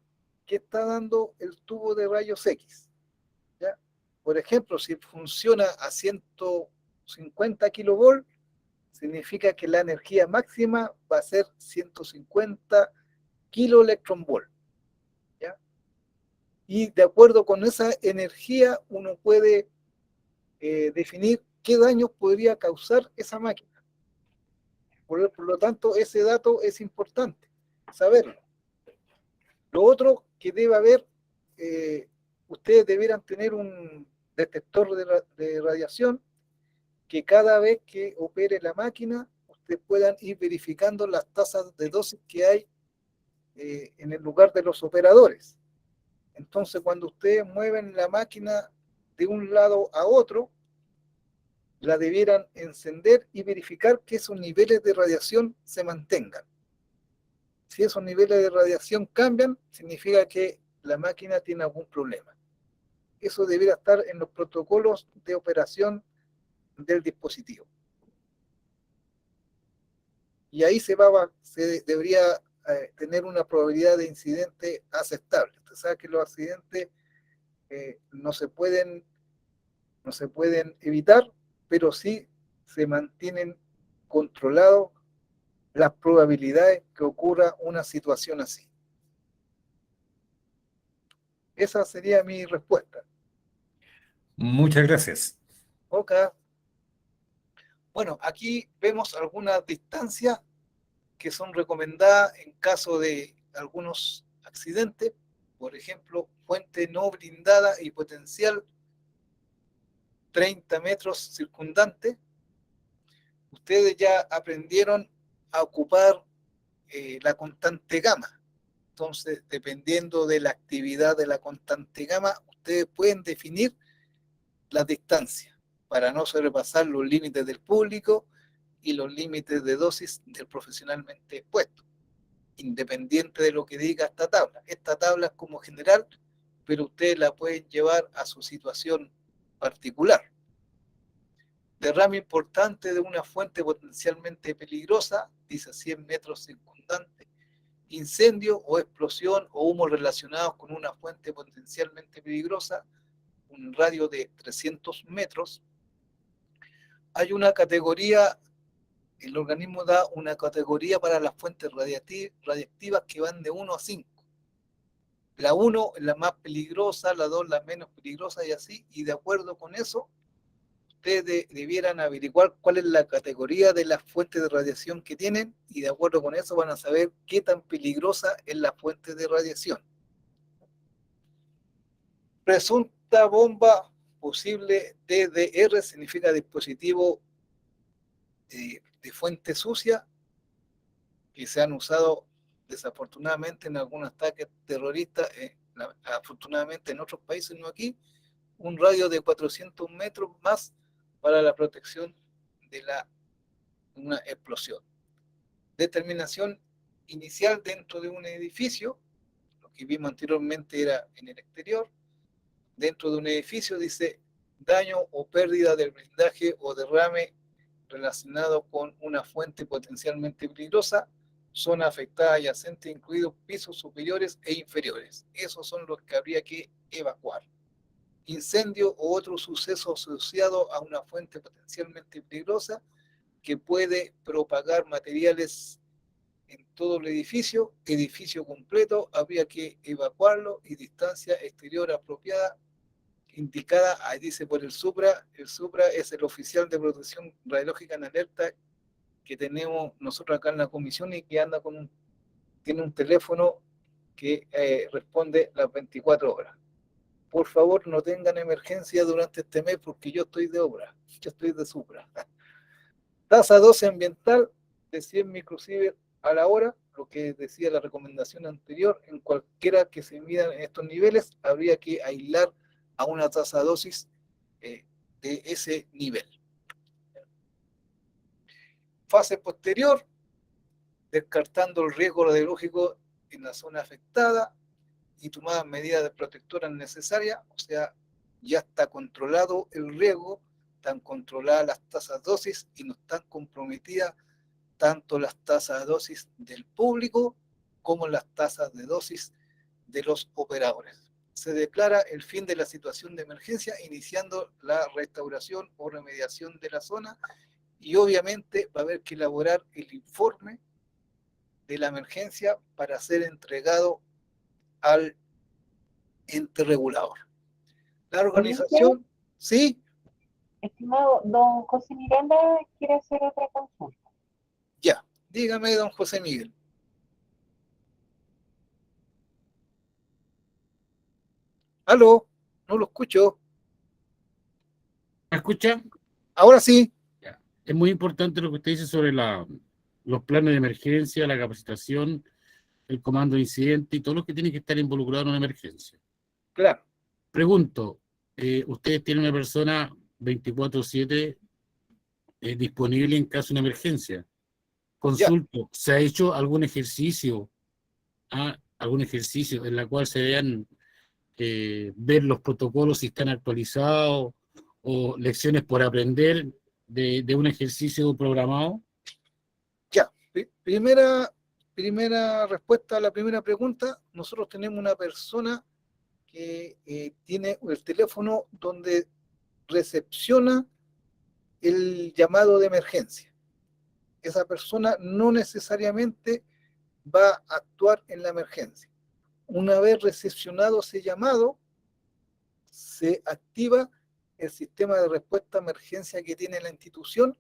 Speaker 1: que está dando el tubo de rayos X. ¿Ya? Por ejemplo, si funciona a 150 kilovolts, significa que la energía máxima va a ser 150 kiloelectronvolt. ¿Ya? Y de acuerdo con esa energía, uno puede definir qué daños podría causar esa máquina. Por lo tanto, ese dato es importante saberlo. Lo otro que debe haber, ustedes debieran tener un detector de radiación, que cada vez que opere la máquina, ustedes puedan ir verificando las tasas de dosis que hay en el lugar de los operadores. Entonces, cuando ustedes mueven la máquina de un lado a otro, la debieran encender y verificar que esos niveles de radiación se mantengan. Si esos niveles de radiación cambian, significa que la máquina tiene algún problema. Eso debería estar en los protocolos de operación del dispositivo. y ahí se debería tener una probabilidad de incidente aceptable. Usted sabe que los accidentes no se pueden evitar, pero sí se mantienen controlados las probabilidades que ocurra una situación así. Esa sería mi respuesta.
Speaker 4: Muchas gracias.
Speaker 1: Ok. Bueno, aquí vemos algunas distancias que son recomendadas en caso de algunos accidentes. Por ejemplo, fuente no blindada y potencial 30 metros circundante. Ustedes ya aprendieron a ocupar la constante gamma. Entonces, dependiendo de la actividad de la constante gamma, ustedes pueden definir la distancia para no sobrepasar los límites del público y los límites de dosis del profesionalmente expuesto, independiente de lo que diga esta tabla. Esta tabla es como general, pero ustedes la pueden llevar a su situación particular. Derrame importante de una fuente potencialmente peligrosa, dice 100 metros circundantes. Incendio o explosión o humo relacionados con una fuente potencialmente peligrosa, un radio de 300 metros. Hay una categoría, el organismo da una categoría para las fuentes radiactivas que van de 1 a 5. La 1 es la más peligrosa, la 2 la menos peligrosa y así, y de acuerdo con eso, ustedes debieran averiguar cuál es la categoría de las fuentes de radiación que tienen y de acuerdo con eso van a saber qué tan peligrosa es la fuente de radiación. Presunta bomba posible DDR significa dispositivo de fuente sucia que se han usado desafortunadamente en algunos ataques terroristas, afortunadamente en otros países, no aquí, un radio de 400 metros más para la protección de una explosión. Determinación inicial dentro de un edificio, lo que vimos anteriormente era en el exterior. Dentro de un edificio dice daño o pérdida del blindaje o derrame relacionado con una fuente potencialmente peligrosa, zona afectada adyacente, incluidos pisos superiores e inferiores. Esos son los que habría que evacuar. Incendio o otro suceso asociado a una fuente potencialmente peligrosa que puede propagar materiales en todo el edificio completo, habría que evacuarlo y distancia exterior apropiada, indicada, ahí dice por el SUPRA es el oficial de protección radiológica en alerta que tenemos nosotros acá en la comisión y que anda tiene un teléfono que responde las 24 horas. Por favor, no tengan emergencia durante este mes porque yo estoy de obra, yo estoy de SUPRA. Tasa dosis ambiental de 100 microsieverts a la hora, lo que decía la recomendación anterior, en cualquiera que se midan en estos niveles, habría que aislar a una tasa dosis de ese nivel. Fase posterior, descartando el riesgo radiológico en la zona afectada y tomadas medidas protectoras necesarias, o sea, ya está controlado el riesgo, están controladas las tasas dosis y no están comprometidas tanto las tasas de dosis del público como las tasas de dosis de los operadores. Se declara el fin de la situación de emergencia, iniciando la restauración o remediación de la zona y obviamente va a haber que elaborar el informe de la emergencia para ser entregado al ente regulador. La organización, ¿sí?
Speaker 2: Estimado, don José Miranda quiere hacer otra consulta.
Speaker 1: Ya, dígame, don José Miguel. ¿Aló? No lo escucho.
Speaker 3: ¿Me escucha?
Speaker 1: Ahora sí.
Speaker 3: Es muy importante lo que usted dice sobre los planes de emergencia, la capacitación, el comando de incidente y todo lo que tiene que estar involucrado en una emergencia.
Speaker 1: Claro.
Speaker 3: Pregunto, ¿ustedes tienen una persona 24/7 disponible en caso de una emergencia? Consulto, ya. ¿Se ha hecho algún ejercicio en la cual se vean ver los protocolos si están actualizados o lecciones por aprender de un ejercicio programado?
Speaker 1: Ya, Primera respuesta a la primera pregunta. Nosotros tenemos una persona que tiene el teléfono donde recepciona el llamado de emergencia. Esa persona no necesariamente va a actuar en la emergencia. Una vez recepcionado ese llamado, se activa el sistema de respuesta a emergencia que tiene la institución,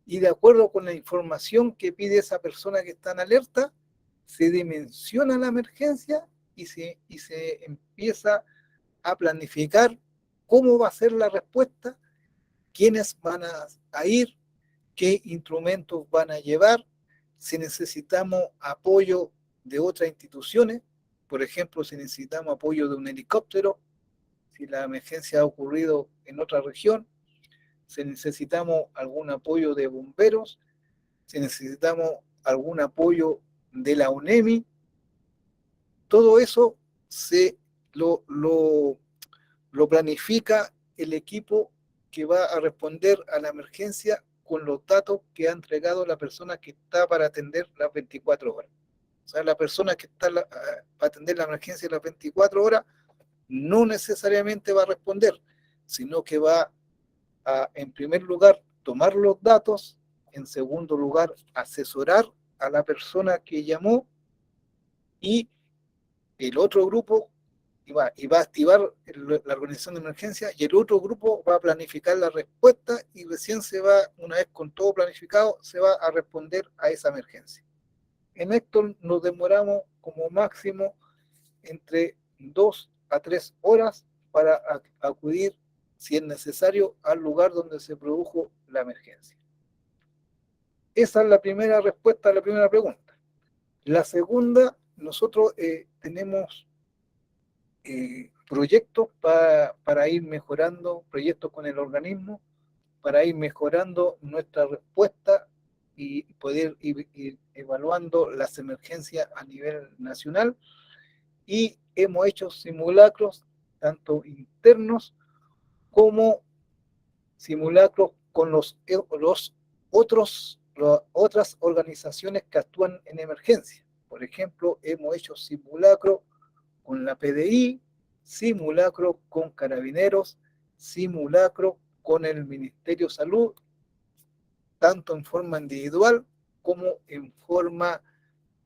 Speaker 1: y de acuerdo con la información que pide esa persona que está en alerta, se dimensiona la emergencia y se empieza a planificar cómo va a ser la respuesta, quiénes van a ir, qué instrumentos van a llevar, si necesitamos apoyo de otras instituciones, por ejemplo, si necesitamos apoyo de un helicóptero, si la emergencia ha ocurrido en otra región, si necesitamos algún apoyo de bomberos, si necesitamos algún apoyo de la UNEMI, todo eso lo planifica el equipo que va a responder a la emergencia con los datos que ha entregado la persona que está para atender las 24 horas. O sea, la persona que está para atender la emergencia las 24 horas no necesariamente va a responder, sino que va a, en primer lugar, tomar los datos, en segundo lugar, asesorar a la persona que llamó, y el otro grupo va a activar la organización de emergencia, y el otro grupo va a planificar la respuesta, y recién una vez con todo planificado, se va a responder a esa emergencia. En esto nos demoramos como máximo entre 2 a 3 horas para acudir, si es necesario, al lugar donde se produjo la emergencia. Esa es la primera respuesta a la primera pregunta. La segunda, nosotros tenemos proyectos para ir mejorando, proyectos con el organismo, para ir mejorando nuestra respuesta y poder ir evaluando las emergencias a nivel nacional, y hemos hecho simulacros tanto internos como simulacros con otras organizaciones que actúan en emergencia. Por ejemplo, hemos hecho simulacro con la PDI, simulacro con Carabineros, simulacro con el Ministerio de Salud, tanto en forma individual como en forma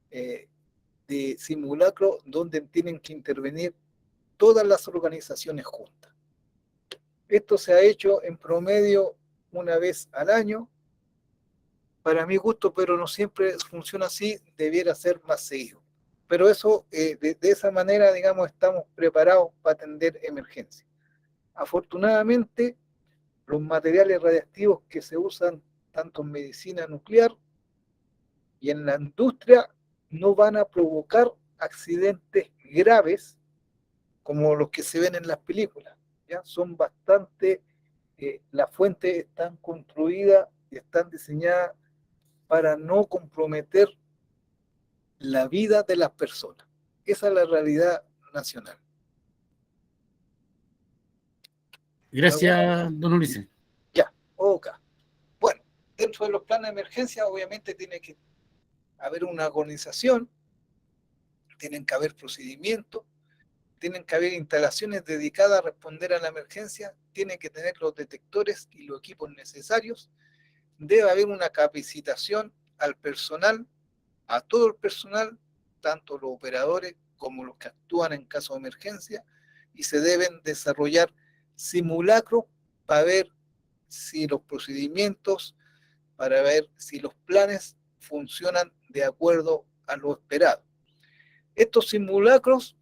Speaker 1: de simulacro, donde tienen que intervenir todas las organizaciones juntas. Esto se ha hecho en promedio una vez al año, para mi gusto, pero no siempre funciona así, debiera ser más seguido. Pero eso, de esa manera, digamos, estamos preparados para atender emergencias. Afortunadamente, los materiales radiactivos que se usan tanto en medicina nuclear y en la industria no van a provocar accidentes graves como los que se ven en las películas. ¿Ya? Son bastante, las fuentes están construidas y están diseñadas para no comprometer la vida de las personas. Esa es la realidad nacional.
Speaker 3: Gracias, don Ulises.
Speaker 1: Ya, ok. Bueno, dentro de los planes de emergencia, obviamente tiene que haber una organización, tienen que haber procedimientos, tienen que haber instalaciones dedicadas a responder a la emergencia, tienen que tener los detectores y los equipos necesarios, debe haber una capacitación al personal, a todo el personal, tanto los operadores como los que actúan en caso de emergencia, y se deben desarrollar simulacros para ver si los procedimientos, para ver si los planes funcionan de acuerdo a lo esperado. Estos simulacros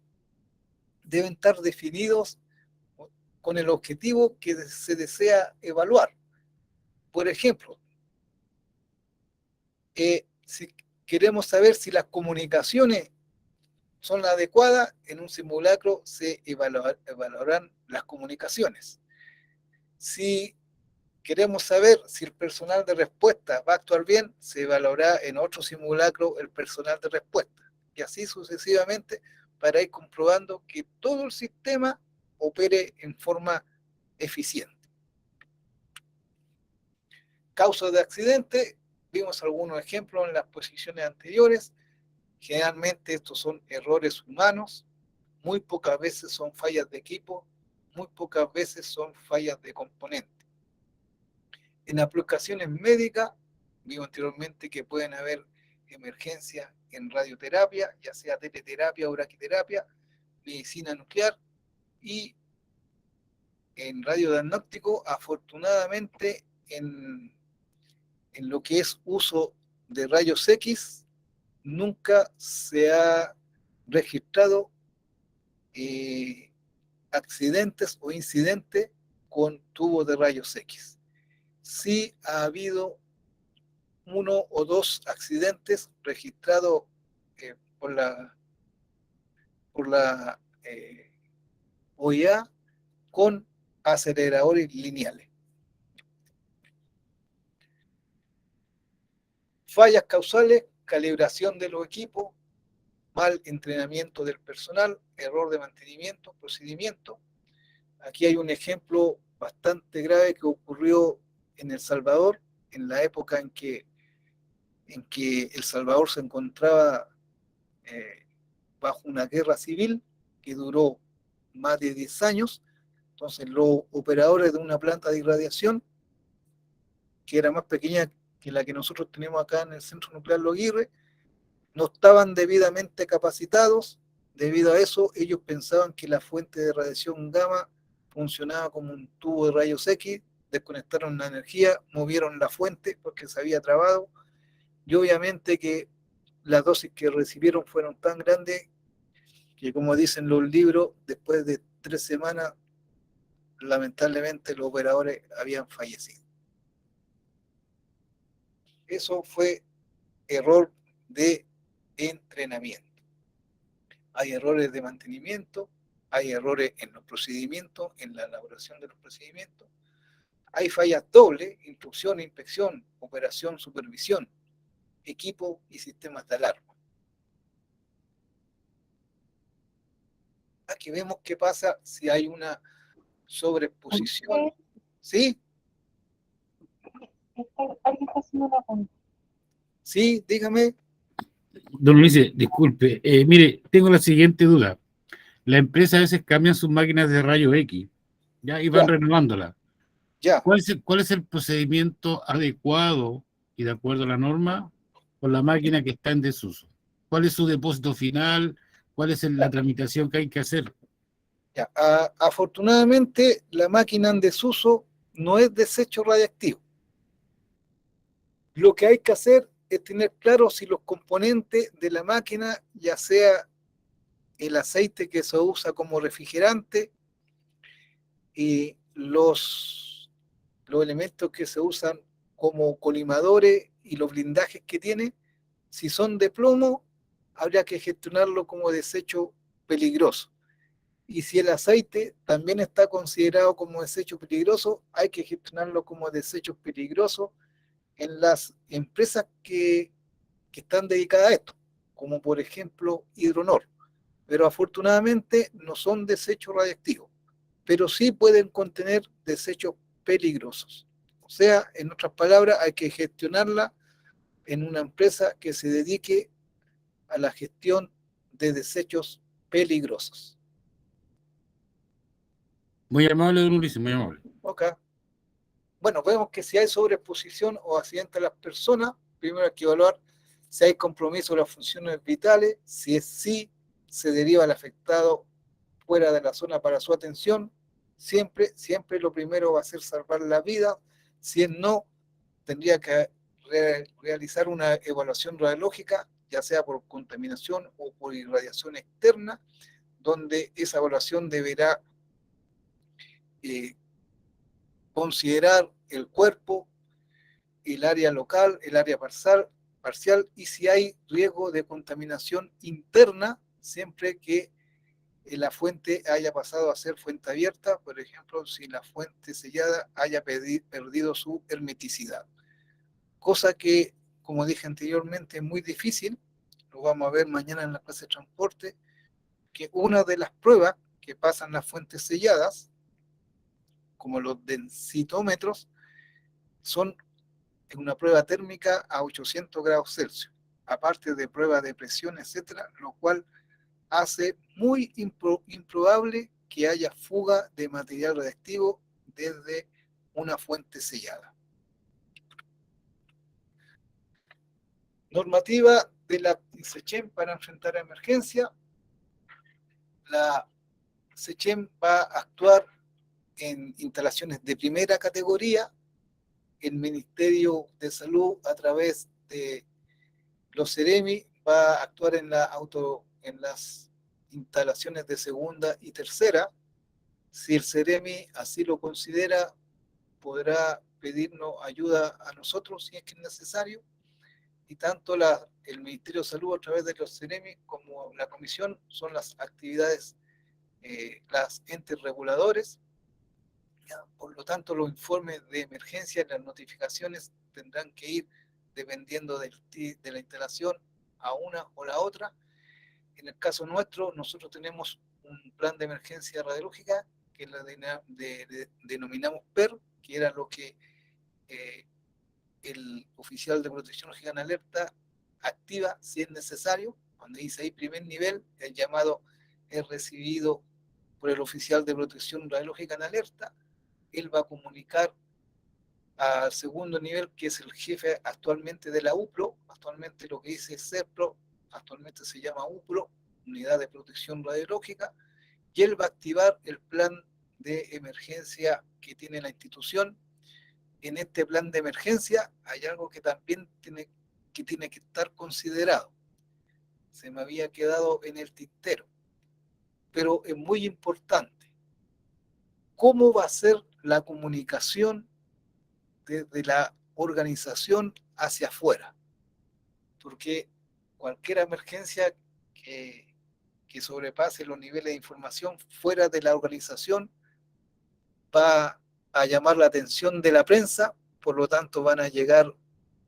Speaker 1: deben estar definidos con el objetivo que se desea evaluar. Por ejemplo, si queremos saber si las comunicaciones son adecuadas, en un simulacro se evaluarán las comunicaciones. Si queremos saber si el personal de respuesta va a actuar bien, se evaluará en otro simulacro el personal de respuesta. Y así sucesivamente, para ir comprobando que todo el sistema opere en forma eficiente. Causas de accidente, vimos algunos ejemplos en las posiciones anteriores. Generalmente estos son errores humanos, muy pocas veces son fallas de equipo, muy pocas veces son fallas de componente. En aplicaciones médicas, vimos anteriormente que pueden haber emergencias en radioterapia, ya sea teleterapia o braquiterapia, medicina nuclear, y en radiodiagnóstico, afortunadamente, en lo que es uso de rayos X, nunca se ha registrado accidentes o incidentes con tubos de rayos X. Sí ha habido 1 o 2 accidentes registrados por la OIA con aceleradores lineales. Fallas causales, calibración de los equipos, mal entrenamiento del personal, error de mantenimiento, procedimiento. Aquí hay un ejemplo bastante grave que ocurrió en El Salvador, en la época en que El Salvador se encontraba bajo una guerra civil que duró más de 10 años. Entonces los operadores de una planta de irradiación, que era más pequeña que la que nosotros tenemos acá en el Centro Nuclear Los Aguirre, no estaban debidamente capacitados. Debido a eso, ellos pensaban que la fuente de radiación gamma funcionaba como un tubo de rayos X, desconectaron la energía, movieron la fuente porque se había trabado, y obviamente que las dosis que recibieron fueron tan grandes que, como dicen los libros, después de 3 semanas, lamentablemente los operadores habían fallecido. Eso fue error de entrenamiento. Hay errores de mantenimiento, hay errores en los procedimientos, en la elaboración de los procedimientos. Hay fallas dobles: instrucción, inspección, operación, supervisión, equipo y sistemas de alarma. Aquí vemos qué pasa si hay una sobreexposición. ¿Sí?
Speaker 2: Alguien está haciendo una pregunta.
Speaker 1: Sí, dígame.
Speaker 3: Don Luis, disculpe, mire, tengo la siguiente duda. La empresa a veces cambian sus máquinas de rayo X, ¿ya? Y van renovándolas.
Speaker 1: Ya.
Speaker 3: ¿Cuál es el procedimiento adecuado y de acuerdo a la norma con la máquina que está en desuso? ¿Cuál es su depósito final? ¿Cuál es la tramitación que hay que hacer?
Speaker 1: Ya. Afortunadamente, la máquina en desuso no es desecho radiactivo. Lo que hay que hacer es tener claro si los componentes de la máquina, ya sea el aceite que se usa como refrigerante y los elementos que se usan como colimadores y los blindajes que tiene, si son de plomo, habría que gestionarlo como desecho peligroso. Y si el aceite también está considerado como desecho peligroso, hay que gestionarlo como desecho peligroso en las empresas que están dedicadas a esto, como por ejemplo Hidronor. Pero afortunadamente no son desechos radiactivos, pero sí pueden contener desechos peligrosos. O sea, en otras palabras, hay que gestionarla en una empresa que se dedique a la gestión de desechos peligrosos.
Speaker 3: Muy amable, don Ulises, muy amable.
Speaker 1: Ok. Bueno, vemos que si hay sobreexposición o accidente a las personas, primero hay que evaluar si hay compromiso de las funciones vitales. Si es sí, se deriva al afectado fuera de la zona para su atención. Siempre lo primero va a ser salvar la vida. Si es no, tendría que realizar una evaluación radiológica, ya sea por contaminación o por irradiación externa, donde esa evaluación deberá considerar el cuerpo, el área local, el área parcial, y si hay riesgo de contaminación interna, siempre que la fuente haya pasado a ser fuente abierta, por ejemplo, si la fuente sellada haya perdido su hermeticidad. Cosa que, como dije anteriormente, es muy difícil. Lo vamos a ver mañana en la clase de transporte, que una de las pruebas que pasan las fuentes selladas, como los densitómetros, son una prueba térmica a 800 grados Celsius, aparte de pruebas de presión, etcétera, lo cual hace muy improbable que haya fuga de material radiactivo desde una fuente sellada. Normativa de la SECHEM para enfrentar a emergencia. La SECHEM va a actuar en instalaciones de primera categoría. El Ministerio de Salud, a través de los CEREMI, va a actuar en las instalaciones de segunda y tercera. Si el CEREMI así lo considera, podrá pedirnos ayuda a nosotros si es que es necesario. Y tanto el Ministerio de Salud, a través de los CEREMI, como la Comisión, son las actividades, las entes reguladores. Por lo tanto, los informes de emergencia, las notificaciones tendrán que ir dependiendo de la instalación a una o la otra. En el caso nuestro, nosotros tenemos un plan de emergencia radiológica que denominamos PER, que era lo que el oficial de protección lógica en alerta activa si es necesario. Cuando dice ahí primer nivel, el llamado es recibido por el oficial de protección radiológica en alerta. Él va a comunicar al segundo nivel, que es el jefe actualmente de la UPRO, actualmente lo que dice CERPRO, actualmente se llama UPRO, Unidad de Protección Radiológica, y él va a activar el plan de emergencia que tiene la institución. En este plan de emergencia hay algo que también tiene que estar considerado. Se me había quedado en el tintero, pero es muy importante. ¿Cómo va a ser la comunicación desde la organización hacia afuera? Porque cualquier emergencia que sobrepase los niveles de información fuera de la organización va a llamar la atención de la prensa, por lo tanto van a llegar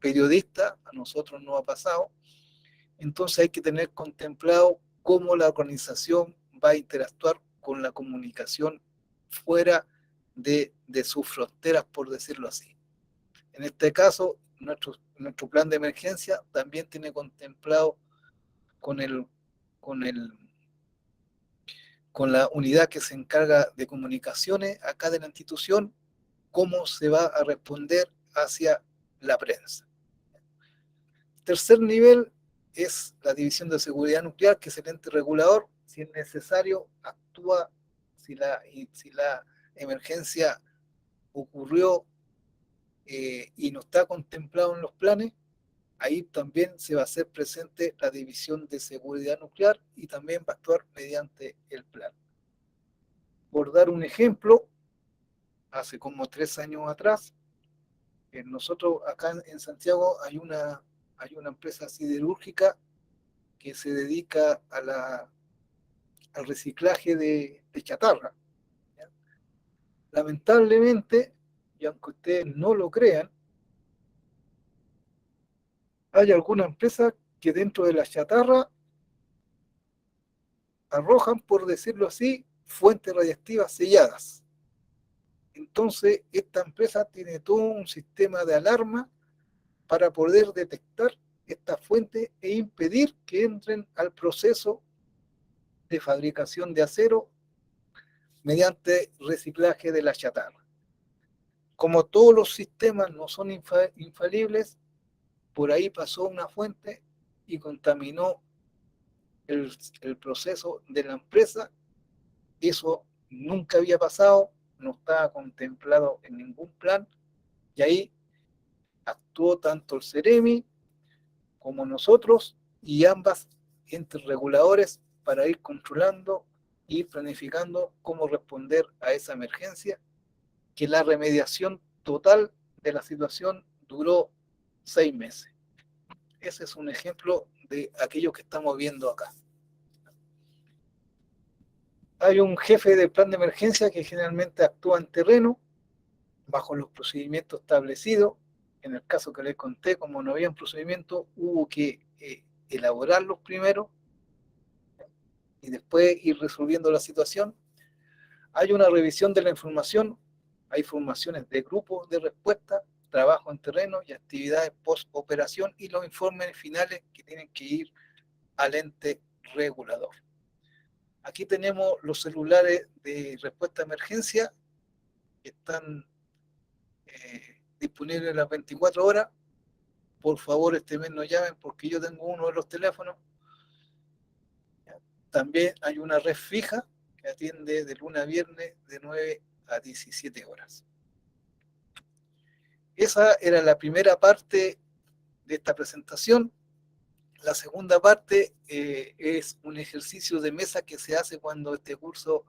Speaker 1: periodistas, a nosotros no ha pasado. Entonces hay que tener contemplado cómo la organización va a interactuar con la comunicación fuera de sus fronteras, por decirlo así. En este caso, nuestro plan de emergencia también tiene contemplado con la unidad que se encarga de comunicaciones acá de la institución, cómo se va a responder hacia la prensa. Tercer nivel es la División de Seguridad Nuclear, que es el ente regulador. Si es necesario, actúa si la emergencia ocurrió y no está contemplado en los planes. Ahí también se va a hacer presente la División de Seguridad Nuclear y también va a actuar mediante el plan. Por dar un ejemplo, hace como 3 años atrás, nosotros acá en Santiago hay una empresa siderúrgica que se dedica al reciclaje de chatarra. ¿Ya? Lamentablemente, y aunque ustedes no lo crean, hay alguna empresa que dentro de la chatarra arrojan, por decirlo así, fuentes radiactivas selladas. Entonces, esta empresa tiene todo un sistema de alarma para poder detectar esta fuente e impedir que entren al proceso de fabricación de acero mediante reciclaje de la chatarra. Como todos los sistemas no son infalibles, por ahí pasó una fuente y contaminó el proceso de la empresa. Eso nunca había pasado, no estaba contemplado en ningún plan, y ahí actuó tanto el CEREMI como nosotros y ambas entes reguladores para ir controlando y planificando cómo responder a esa emergencia, que la remediación total de la situación duró 6 meses. Ese es un ejemplo de aquello que estamos viendo acá. Hay un jefe de plan de emergencia que generalmente actúa en terreno, bajo los procedimientos establecidos. En el caso que les conté, como no había un procedimiento, hubo que elaborarlos primero y después ir resolviendo la situación. Hay una revisión de la información, hay formaciones de grupos de respuesta, trabajo en terreno y actividades post-operación y los informes finales que tienen que ir al ente regulador. Aquí tenemos los celulares de respuesta a emergencia que están disponibles las 24 horas. Por favor, este mes no llamen porque yo tengo uno de los teléfonos. También hay una red fija que atiende de lunes a viernes de 9 a 17 horas. Esa era la primera parte de esta presentación. La segunda parte es un ejercicio de mesa que se hace cuando este curso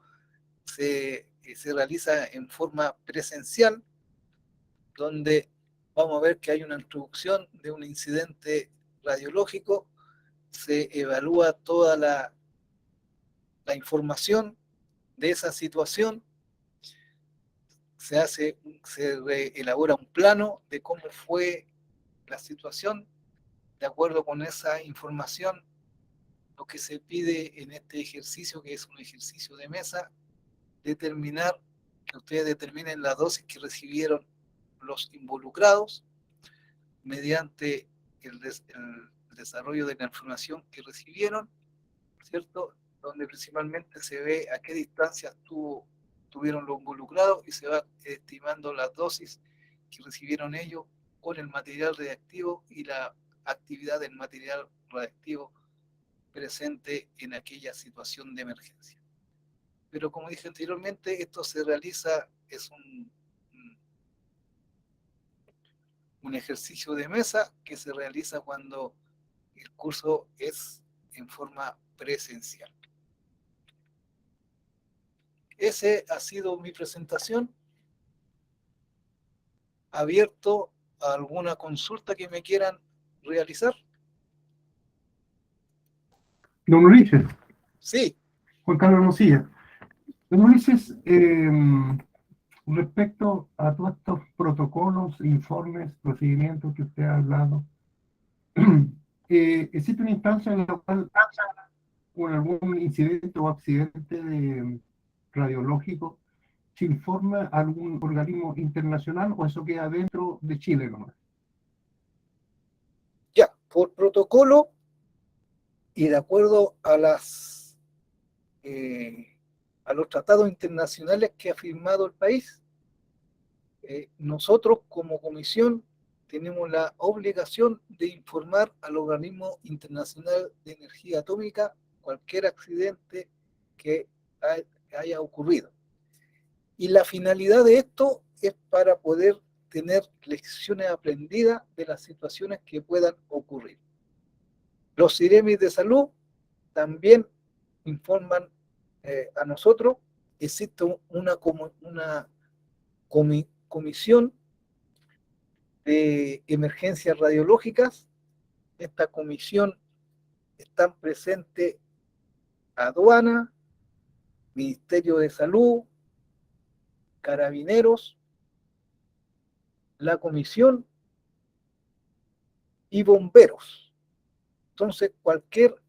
Speaker 1: se realiza en forma presencial, donde vamos a ver que hay una introducción de un incidente radiológico, se evalúa toda la información de esa situación, se elabora un plano de cómo fue la situación. De acuerdo con esa información, lo que se pide en este ejercicio, que es un ejercicio de mesa, que ustedes determinen la dosis que recibieron los involucrados mediante el desarrollo de la información que recibieron, ¿cierto? Donde principalmente se ve a qué distancia tuvieron los involucrados y se va estimando las dosis que recibieron ellos con el material radiactivo y la actividad del material radiactivo presente en aquella situación de emergencia. Pero como dije anteriormente, esto se realiza, es un ejercicio de mesa que se realiza cuando el curso es en forma presencial. Ese ha sido mi presentación. Abierto a alguna consulta que me quieran realizar.
Speaker 5: Don Ulises.
Speaker 1: Sí.
Speaker 5: Juan Carlos Hermosilla. Don Ulises, respecto a todos estos protocolos, informes, procedimientos que usted ha hablado, ¿existe una instancia en la cual, con algún incidente o accidente radiológico, se informa a algún organismo internacional o eso queda dentro de Chile nomás?
Speaker 1: Ya, por protocolo y de acuerdo a los tratados internacionales que ha firmado el país, nosotros como comisión tenemos la obligación de informar al Organismo Internacional de Energía Atómica cualquier accidente que haya ocurrido. Y la finalidad de esto es para poder tener lecciones aprendidas de las situaciones que puedan ocurrir. Los CIREMIS de salud también informan a nosotros. Existe una comisión de emergencias radiológicas. Esta comisión están presentes aduana, Ministerio de Salud, Carabineros, la comisión y bomberos. Entonces, cualquier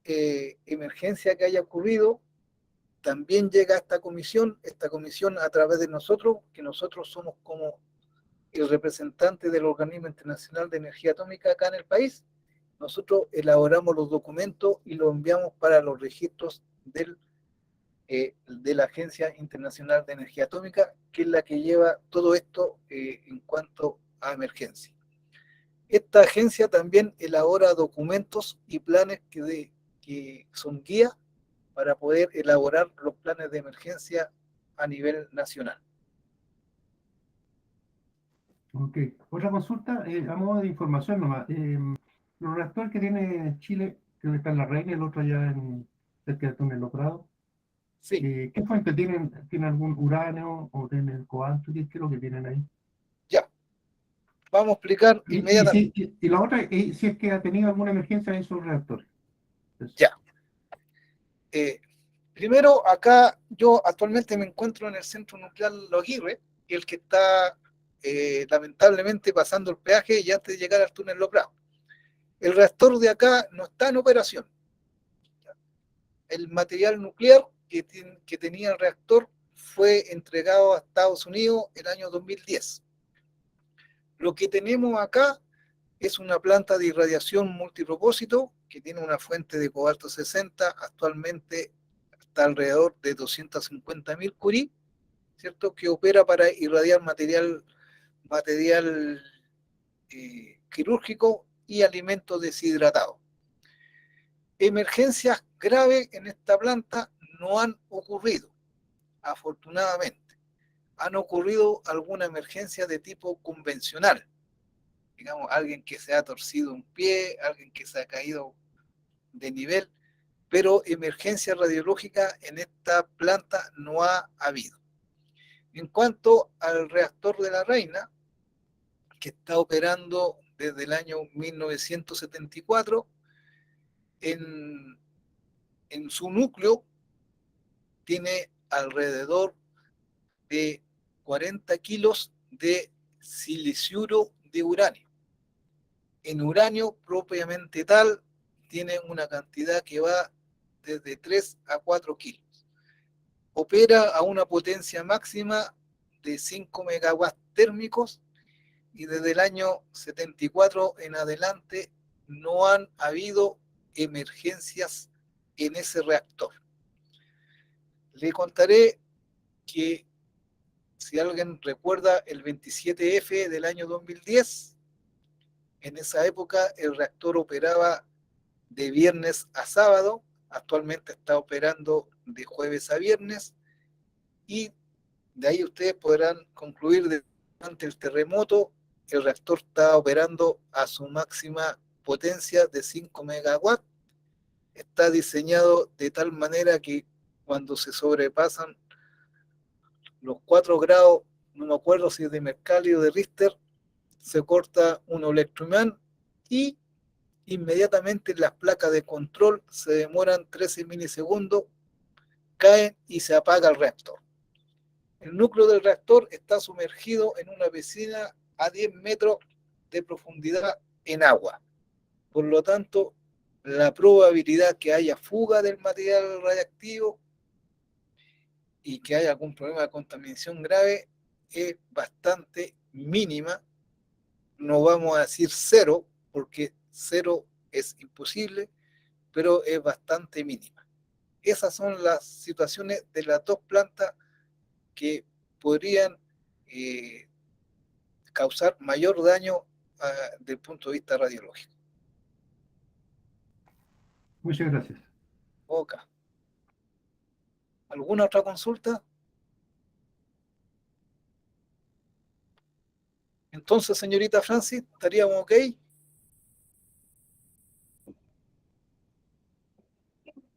Speaker 1: emergencia que haya ocurrido también llega a esta comisión a través de nosotros, que nosotros somos como el representante del Organismo Internacional de Energía Atómica acá en el país. Nosotros elaboramos los documentos y los enviamos para los registros de la Agencia Internacional de Energía Atómica, que es la que lleva todo esto en cuanto a emergencia. Esta agencia también elabora documentos y planes que son guías para poder elaborar los planes de emergencia a nivel nacional.
Speaker 5: Ok. Otra consulta, a modo de información nomás. Los reactores que tiene Chile, creo que está en La Reina y el otro allá cerca de Túnel Los Prados.
Speaker 1: Sí.
Speaker 5: ¿Qué fuente tienen? ¿Tienen algún uranio o tienen cobalto? ¿Qué es lo que tienen ahí?
Speaker 1: Ya. Vamos a explicar inmediatamente.
Speaker 5: Y la otra, si es que ha tenido alguna emergencia en esos reactores.
Speaker 1: Ya. Primero, acá yo actualmente me encuentro en el Centro Nuclear Los Aguirre, el que está lamentablemente pasando el peaje y antes de llegar al túnel Los Prados. El reactor de acá no está en operación. El material nuclear que tenía el reactor fue entregado a Estados Unidos el año 2010. Lo que tenemos acá es una planta de irradiación multipropósito que tiene una fuente de cobalto 60, actualmente está alrededor de 250.000 curie, ¿cierto? Que opera para irradiar material quirúrgico y alimentos deshidratados. Emergencias graves en esta planta no han ocurrido, afortunadamente. Han ocurrido alguna emergencia de tipo convencional, digamos, alguien que se ha torcido un pie, alguien que se ha caído de nivel, pero emergencia radiológica en esta planta no ha habido. En cuanto al reactor de la Reina, que está operando desde el año 1974, en su núcleo tiene alrededor de 40 kilos de siliciuro de uranio. En uranio propiamente tal, tiene una cantidad que va desde 3 a 4 kilos. Opera a una potencia máxima de 5 megawatts térmicos y desde el año 74 en adelante no han habido emergencias en ese reactor. Le contaré que, si alguien recuerda, el 27F del año 2010, en esa época el reactor operaba de viernes a sábado, actualmente está operando de jueves a viernes, y de ahí ustedes podrán concluir que durante el terremoto el reactor está operando a su máxima potencia de 5 megawatts. Está diseñado de tal manera que cuando se sobrepasan los 4 grados, no me acuerdo si es de Mercalli o de Richter, se corta un electroimán y inmediatamente las placas de control se demoran 13 milisegundos, caen y se apaga el reactor. El núcleo del reactor está sumergido en una piscina a 10 metros de profundidad en agua. Por lo tanto, la probabilidad que haya fuga del material radiactivo y que haya algún problema de contaminación grave es bastante mínima. No vamos a decir cero, porque cero es imposible, pero es bastante mínima. Esas son las situaciones de las dos plantas que podrían causar mayor daño desde el punto de vista radiológico.
Speaker 5: Muchas gracias.
Speaker 1: Boca. ¿Alguna otra consulta? Entonces, señorita Francis, ¿estaríamos ok?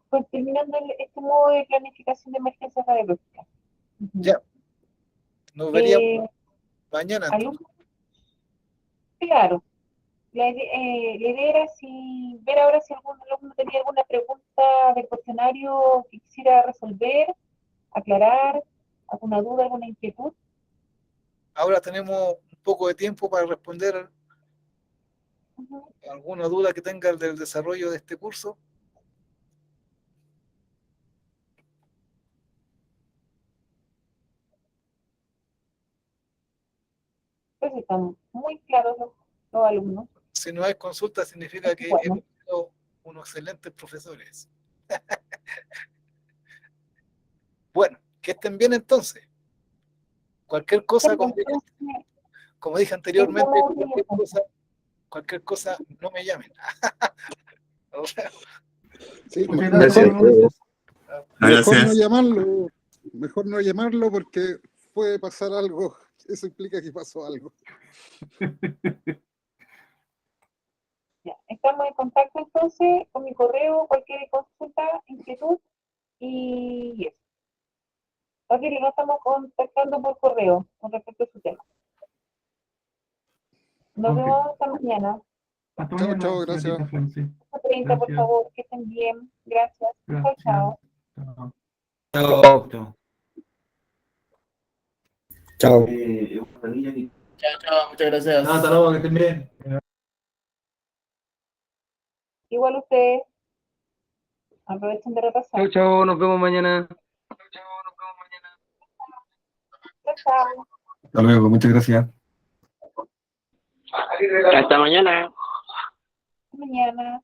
Speaker 2: Pues terminando este modo de planificación de emergencias radiológicas.
Speaker 1: Ya. Nos veríamos mañana.
Speaker 2: ¿Alumnos? Claro. La idea era ver ahora si algún alumno tenía alguna pregunta del cuestionario que quisiera resolver, aclarar, alguna duda, alguna inquietud.
Speaker 1: Ahora tenemos un poco de tiempo para responder alguna duda que tenga del desarrollo de este curso.
Speaker 2: Pues están muy claros los alumnos.
Speaker 1: Si no hay consulta, significa que hemos sido unos excelentes profesores. Bueno, que estén bien entonces. Cualquier cosa, como dije anteriormente, cualquier cosa, no me llamen.
Speaker 5: Sí, mejor no llamarlo porque puede pasar algo. Eso implica que pasó algo.
Speaker 2: Ya, estamos en contacto entonces con mi correo, cualquier consulta, inquietud y eso. Ok, nos estamos contactando por correo con respecto a su tema. Nos vemos hasta mañana.
Speaker 5: Chao, gracias.
Speaker 2: 30, por favor, que estén bien. Gracias. Chao.
Speaker 6: Chao. Chao.
Speaker 7: Chao, muchas gracias.
Speaker 4: Hasta luego, que estén bien.
Speaker 2: Igual ustedes. Aprovechen de repasar.
Speaker 6: Chao, nos vemos mañana.
Speaker 2: Chao.
Speaker 4: Hasta luego, muchas gracias.
Speaker 6: Hasta mañana.
Speaker 2: Mañana.